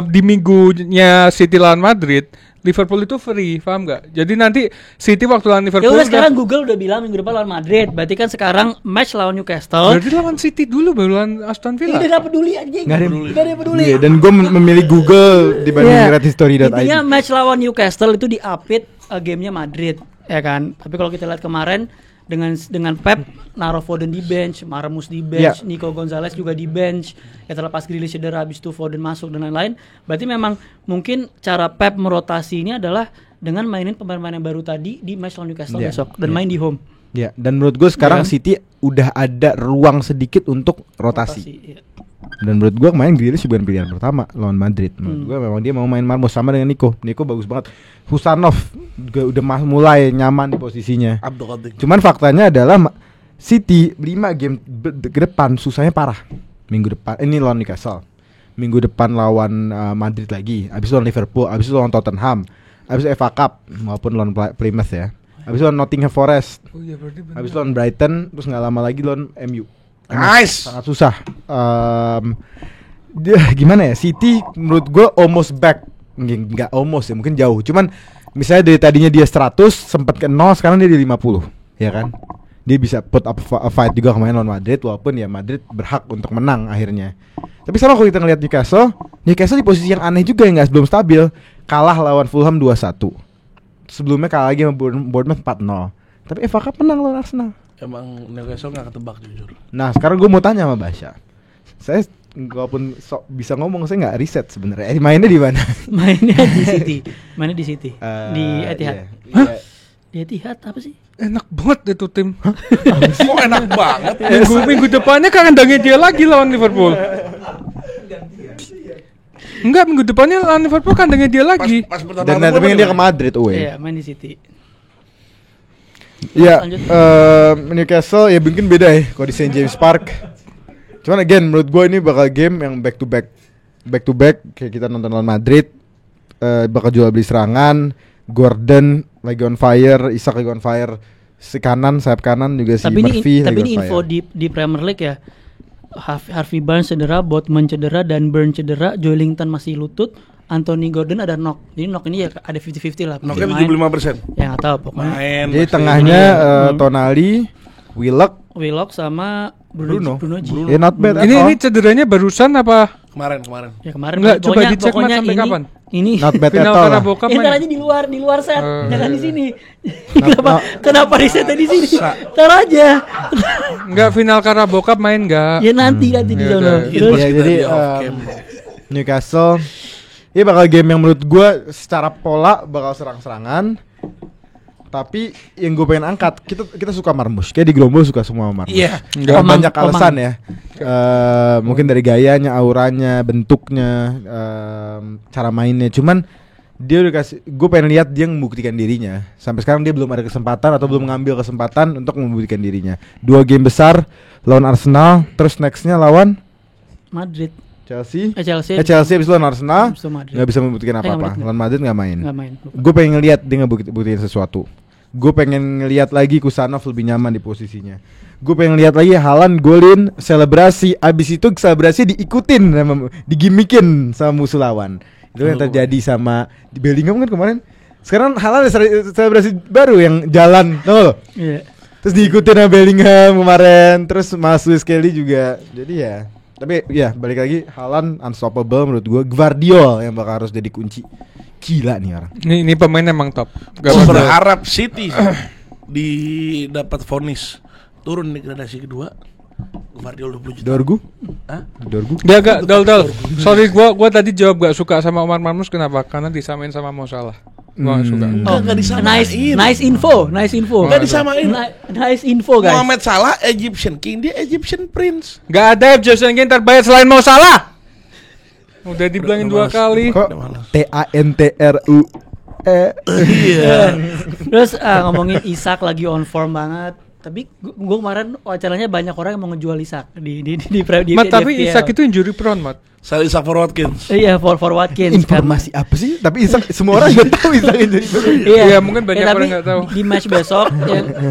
di minggunya City lawan Madrid, Liverpool itu free, paham nggak? Jadi nanti City waktu lawan Ya Liverpool udah sekarang Google udah bilang minggu depan lawan Madrid. Berarti kan sekarang match lawan Newcastle. berarti lawan City dulu baru lawan Aston Ini Villa. udah gak peduli anjing. Nggak ada yang Nggak ada yang peduli. Iya, dan gue memilih Google dibanding Iya. gratisstory.id. Intinya match lawan Newcastle itu diapit gamenya Madrid, ya kan. Tapi kalau kita lihat kemarin dengan Pep naruh Foden di bench, Marmus di bench, Iya. Nico Gonzalez juga di bench. Ya terlepas Grealish cedera, habis itu Foden masuk dan lain-lain. Berarti memang mungkin cara Pep merotasi ini adalah dengan mainin pemain-pemain yang baru tadi di match lawan Newcastle Iya. besok dan Iya. main di home. Ya, dan menurut gue sekarang Iya. City udah ada ruang sedikit untuk rotasi. Iya. Dan menurut gue main Grealish bukan pilihan pertama lawan Madrid. Menurut gue memang dia mau main Marmos sama dengan Nico. Nico bagus banget. Husanov juga udah mulai nyaman di posisinya. Abdul Qadir. Cuman faktanya adalah City 5 game ke depan susahnya parah. Minggu depan ini lawan Newcastle. Minggu depan lawan Madrid lagi. Habis lawan Liverpool, habis lawan Tottenham. Habis FA Cup maupun lawan Plymouth ya. Habis lawan Nottingham Forest. Oh iya berarti benar. Habis lawan Brighton, terus nggak lama lagi lawan MU. Nice. Sangat susah. Dia gimana ya? City menurut gue almost back. Nggak almost ya, mungkin jauh. Cuman misalnya dari tadinya dia 100 sempat ke 0, sekarang dia di 50, ya kan? Dia bisa put up a fight juga kemarin lawan Madrid, walaupun ya Madrid berhak untuk menang akhirnya. Tapi sama kalau kita ngelihat Newcastle di posisi yang aneh juga, yang nggak belum stabil. Kalah lawan Fulham 2-1. Sebelumnya kalah lagi sama Bournemouth 4-0. Tapi FA Cup menang lawan Arsenal. Emang Newcastle gak ketebak jujur. Nah sekarang gue mau tanya sama Basya. Saya walaupun bisa ngomong, saya nggak riset sebenarnya. Mainnya di mana? Mainnya di City. Mainnya di City. Di Etihad. Iya. Di Etihad apa sih? Enak banget itu tim. Kok enak banget. Minggu depannya kandangnya dia lagi lawan Liverpool. Enggak, minggu depannya lawan Liverpool kandangnya dia lagi. Pas pertama Dan ketemu tapi dia ke gimana? Madrid away. Iya, main di City. Iya, Lanjut. Newcastle ya mungkin beda ya kalau di St James Park. Cuman again menurut gue ini bakal game yang back to back kayak kita nonton lawan Madrid. Bakal jual beli serangan. Gordon lagi on fire, Isak lagi on fire. Sayap kanan juga si Murphy tapi lagi ini on info fire. di Premier League ya. Harvey Barnes cedera, Botman cedera, dan Burn cedera, Joelinton masih lutut, Anthony Gordon ada knock. Jadi knock ini ya ada 50-50 lah. Knocknya Main. 75%. Ya nggak tahu pokoknya. Main. Jadi pasti. tengahnya Tonali, Willock, Willock sama Bruno. G. Not bad. at Ini all. cederanya barusan apa? Kemarin. Ya kemarin Enggak, coba pokoknya- dicek, Mat, pokoknya sampai ini, kapan? Ini Not bad at Final all lah. Carabao Cup ntar main. aja di luar set, jangan di sini. Nah. Kenapa risetnya di sini? Ntar aja. Enggak, final Carabao Cup main enggak? Ya nanti di ya sana. udah. Terus Ya, Kita jadi di off cam. Newcastle ini bakal game yang menurut gue secara pola bakal serang-serangan. Tapi yang gue pengen angkat, kita suka Marmoush. Kayak di Grombol suka semua Marmoush. Iya. Nggak Omang, banyak alasan omang. ya. Mungkin dari gayanya, auranya, bentuknya, cara mainnya. Cuman Dia udah kasih, gue pengen lihat dia membuktikan dirinya. Sampai sekarang dia belum ada kesempatan atau belum mengambil kesempatan untuk membuktikan dirinya. 2 game besar lawan Arsenal, terus nextnya lawan Madrid. Chelsea. Chelsea. Chelsea habis itu lawan Arsenal, Habis itu Madrid. nggak bisa membuktikan Nggak apa-apa. Madrid. Lawan Madrid nggak main. Nggak main. Gue pengen ngeliat dia ngebuktiin sesuatu. Gue pengen ngeliat lagi Kusanov lebih nyaman di posisinya. Gue pengen lihat lagi Haaland golin, selebrasi, abis itu selebrasi diikutin sama, digimikin sama musuh lawan. Itu yang terjadi sama di Bellingham kan kemarin. Sekarang Haaland ada selebrasi baru yang jalan, tau lo? Iya. Terus diikutin sama Bellingham kemarin, terus Mas Luis Kelly juga. Jadi ya, tapi ya balik lagi Haaland unstoppable menurut gue. Gvardiol yang bakal harus jadi kunci. Gila nih orang. Ini pemain emang top. Gak Gue bakal- berharap City dapat vonis turun di gradasi kedua. Guardiola 20 juta. Dorgu? Hah? Dorgu? Dia gak, dal. Sorry, gua tadi jawab gak suka sama Omar Marmus. Kenapa? Karena disamain sama Mo Salah. Gua gak suka. Nggak disamain. Nice info. Nggak disamain. Nice info guys. Mohamed Salah Egyptian King, dia Egyptian Prince. Gak ada Jason King terbaik selain Mo Salah. Udah dibilangin Udah 2 malas. kali. Kok Udah malas. TANTRU? Iya. Terus ngomongin Isak lagi on form banget. Tapi gue kemarin wacaranya banyak orang yang mau ngejual Isak di Mat, tapi FPL. Isak itu injury prone, Mat. Saya Isak for Watkins. Iya for Watkins kan. Informasi apa sih? Tapi Isak semua orang udah tahu Isak ini. Iya, mungkin banyak tapi orang nggak tahu. Di match besok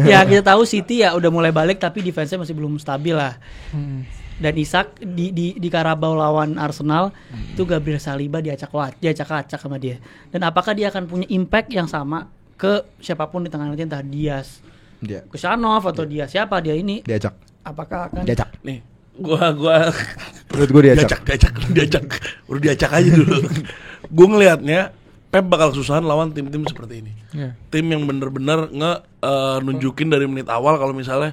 ya kita tahu City ya udah mulai balik tapi defense-nya masih belum stabil lah. Dan Isak di Carabao lawan Arsenal itu Gabriel Saliba diacak-acak sama dia. Dan apakah dia akan punya impact yang sama ke siapapun di tengah nanti, entah Diaz, Dia Kusanov atau dia siapa dia ini, diacak. apakah akan Diacak. Nih, gua Menurut gue diacak. diacak. Udah diacak aja dulu. Gue ngelihatnya Pep bakal kesusahan lawan tim-tim seperti ini. Iya. Tim yang bener-bener nunjukin dari menit awal kalau misalnya,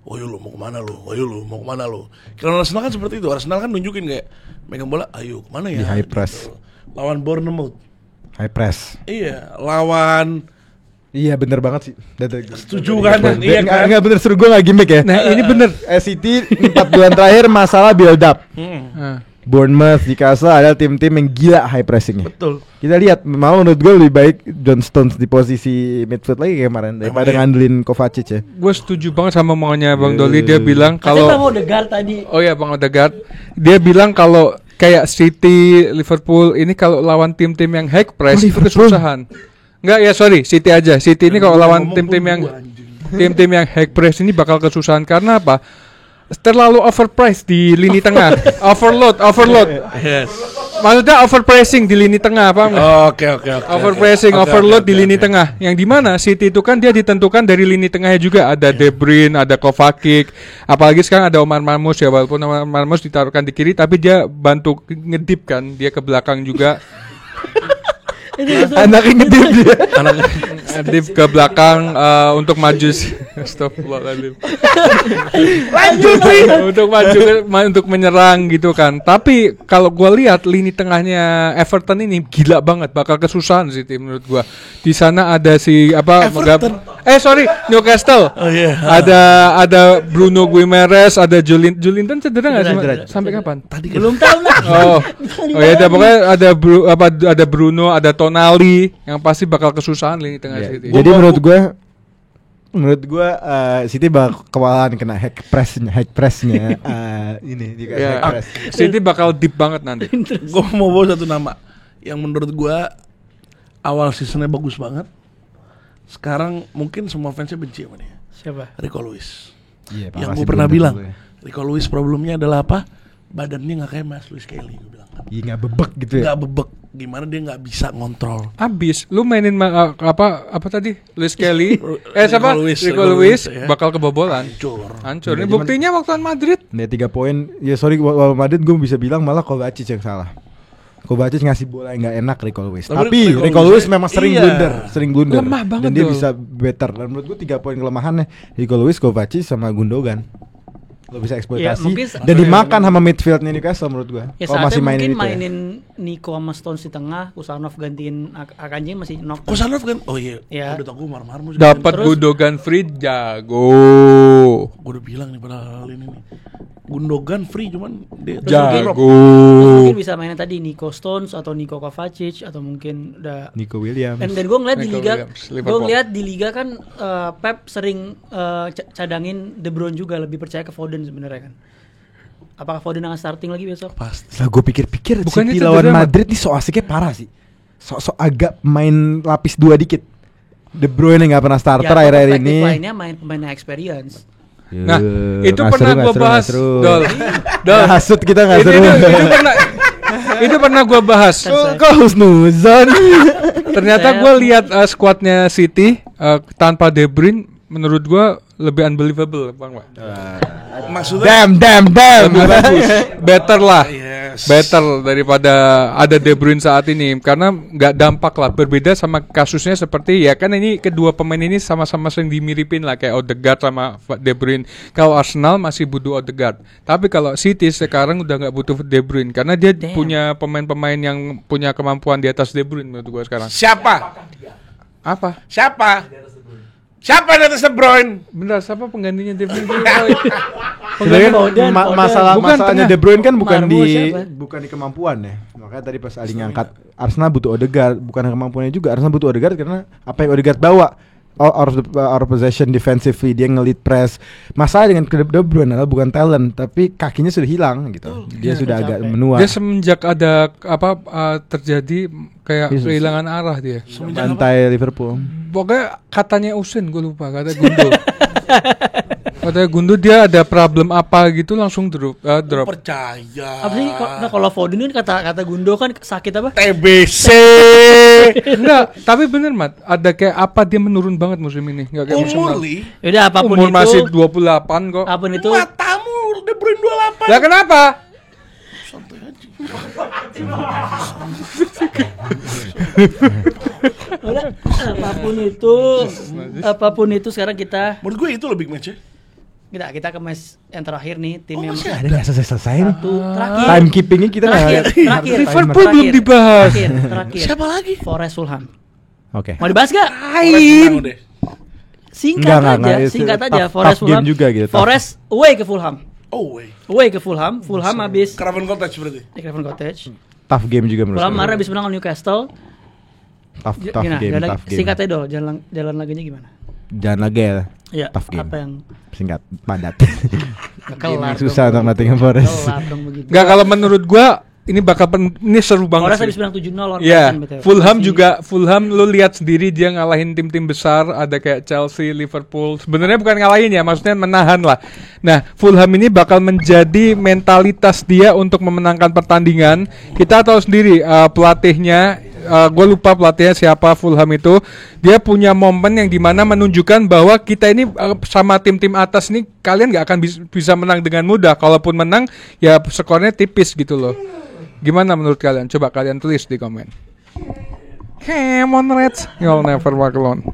oh lu mau kemana lu, oh lu mau kemana lu. Kalau Arsenal kan seperti itu, Arsenal kan nunjukin kayak megang bola, ayo kemana ya? Di high press. Lawan Bournemouth, High press. iya, lawan Iya bener banget sih. Setuju kan? Iya kan? Enggak bener, seru gue gak gimmick ya. Nah, ini bener. City 4 bulan terakhir masalah build up. Nah. Bournemouth, Newcastle adalah tim-tim yang gila high pressingnya. betul. Kita lihat, malah menurut gue lebih baik John Stones di posisi midfield lagi kayak kemarin daripada iya. ngandelin Kovacic ya. Gue setuju banget sama omongannya Bang Doli. Dia bilang kalau kalau mau Odegaard tadi. oh ya Bang Odegaard, dia bilang kalau kayak City, Liverpool ini kalau lawan tim-tim yang high press itu kesusahan. Enggak ya, sorry, City aja. City ini kalau lawan tim-tim yang high press ini bakal kesusahan karena apa? Terlalu overpriced di lini tengah. Overload. Yes. Maksudnya overpressing di lini tengah, paham nggak? Oke. Overpressing, overload di lini tengah. Yang dimana City itu kan dia ditentukan dari lini tengahnya juga. Ada De Bruyne, ada Kovacic. Apalagi sekarang ada Omar Marmus ya. Walaupun Omar Marmus ditaruhkan di kiri, tapi dia bantu ngedip kan. Dia ke belakang juga. Anaknya ngedip dia. Ngedip ke belakang untuk maju. Astagfirullahaladzim. Lanjut nih. untuk menyerang gitu kan. Tapi kalau gua lihat lini tengahnya Everton ini gila banget, bakal kesusahan sih tim menurut gua. Di sana ada si apa Everton? Newcastle. Oh iya. Ada Bruno Guimaraes, ada Julinton cedera nggak sih? Cedera. Sampai kapan? Tadi kan Belum tahu lah. Oh ya udah pokoknya ada Bruno, ada Tonali yang pasti bakal kesusahan lini tengah Ya, City. jadi menurut gue City bakal kewalahan kena high pressnya ini di Ya, high press. City bakal deep banget nanti. gue mau bawa satu nama yang menurut gua awal seasonnya bagus banget. Sekarang mungkin semua fansnya benci sama dia. Siapa? Rico Lewis. Iya, Yang pasti gue pernah blunder bilang, dulu ya. Rico Lewis problemnya adalah apa? Badannya nggak kayak Mas Luis Kelly, gue bilang. Iya nggak bebek gitu ya. Nggak bebek. Gimana dia nggak bisa ngontrol? Abis lu mainin apa tadi? Luis Kelly. Siapa? Rico Rico Lewis, Lewis ya. bakal kebobolan. Hancur. Ini Cuman- buktinya waktu lawan Madrid. Nih 3 poin. Ya sorry kalau Madrid gue bisa bilang malah Kovacic yang salah. Kovacic ngasih bola yang nggak enak Rico Lewis. Tapi Tapi Rico Rico Lewis Lewis memang sering iya. blunder. Lemah banget Dan dia Dol. bisa better. Dan menurut gue 3 poin kelemahannya Rico Lewis, Kovacic sama Gundogan. Lo bisa eksploitasi mungkin dan dimakan sama midfieldnya Newcastle menurut gue. Ya Kalau masih saatnya mainin mungkin itu ya. mainin Nico sama Stones di tengah, Kusanov gantiin Akanji masih knock. Kusanov kan? Oh iya. Iya. Udah tau gue marah-marah. Dapat Terus- Gundogan free jago. Gue udah bilang nih padahal ini nih. Gundogan free cuman dia Jago. Mungkin bisa mainnya tadi Nico Stones atau Nico Kovacic atau mungkin udah. Nico Williams. Dan gue ngeliat di Nico liga, Williams, gue Liverpool. ngeliat di liga kan Pep sering cadangin De Bruyne juga, lebih percaya ke Foden sebenarnya kan. Apakah Foden akan starting lagi besok? pasti. Setelah gue pikir-pikir Bukannya City itu lawan drama. Madrid nih so asiknya parah sih. Sok agak main lapis 2 dikit. De Bruyne nggak pernah starter akhir-akhir ini. Lainnya main pemain experience. Nah, itu Nggak pernah seru, gua nggak bahas. seru. Dol. Dol. Hasut kita nggak seru. Itu pernah gua bahas. Kok husnuzon? Ternyata gue lihat squadnya City tanpa De Bruyne, menurut gue lebih unbelievable, Bang. Maksudnya Damn. Better lah, yes. better daripada ada De Bruyne saat ini, karena nggak dampak lah. Berbeda sama kasusnya seperti ya kan ini kedua pemain ini sama-sama sering dimiripin lah kayak Odegaard sama De Bruyne. Kalau Arsenal masih butuh Odegaard, tapi kalau City sekarang udah nggak butuh De Bruyne karena dia punya pemain-pemain yang punya kemampuan di atas De Bruyne menurut gue sekarang. Siapa? Apa? Siapa di atas De Bruyne? Benar, siapa penggantinya De Bruyne? Sebenarnya Foden. masalahnya tengah. De Bruyne kan Marmo siapa? bukan di kemampuan ya. Makanya tadi pas Ali ngangkat Arsenal butuh Odegaard, bukan kemampuannya juga. Arsenal butuh Odegaard karena apa yang Odegaard bawa out of possession defensively, dia nge-lead press. Masalah dengan De Bruyne adalah bukan talent, tapi kakinya sudah hilang gitu. Dia sudah agak menua. Dia semenjak ada terjadi kayak Yesus. kehilangan arah dia. Bantai Liverpool. Pokoknya katanya Usain, gue lupa, kata Gundo. Katanya Gundo dia ada problem apa gitu langsung drop. Percaya. Apa sih? Kalau Foden ini kata Gundo kan sakit apa? TBC. Enggak, tapi bener Mat, ada kayak apa dia menurun banget musim ini, enggak kayak musim Umur lalu. li. Yaudah apapun Umur itu. masih 28 kok. Apapun itu. Matamu De Bruyne 28. Lah kenapa? Udah, apapun itu sekarang kita Menurut gue itu lebih match ya. kita ke match yang terakhir nih, tim yang masih Ada nggak selesai nih? terakhir. Timekeepingnya kita nggak. Terakhir. Liverpool belum dibahas. Terakhir. Siapa lagi? Forest Fulham. Oke. Mau dibahas gak? Menang deh. Singkat Enggak, aja, itu singkat tough- aja. tough Forest game Fulham juga gitu, tough. Forest away ke Fulham. Oh wait. Away ke Fulham. Fulham habis Craven Cottage berarti. di Craven Cottage. Tough game juga menurut Fulham saya. kemarin habis menang lawan Newcastle. Tough Gimana? game, Jalan- tough game. Singkatnya dong, jalan lagunya gimana? Jangan lagi ya. Iya, Tough game. apa yang Singkat, padat. Nggak kelar Yang susah dong. untuk Nottingham Forest. Kelar dong begitu. Enggak, kalau menurut gua ini bakal ini seru banget. Forest sih. habis menang 7-0 lawan Ya, Brighton, BTW. Fulham juga, Fulham lu lihat sendiri dia ngalahin tim-tim besar, ada kayak Chelsea, Liverpool. Sebenarnya bukan ngalahin ya, maksudnya menahan lah. Nah, Fulham ini bakal menjadi mentalitas dia untuk memenangkan pertandingan. Kita tahu sendiri pelatihnya, gue lupa pelatihnya siapa Fulham itu. Dia punya momen yang dimana menunjukkan bahwa kita ini sama tim-tim atas nih, kalian nggak akan bisa menang dengan mudah. Kalaupun menang, ya skornya tipis gitu loh. Gimana menurut kalian? Coba kalian tulis di komen. Come on Reds, you'll never walk alone.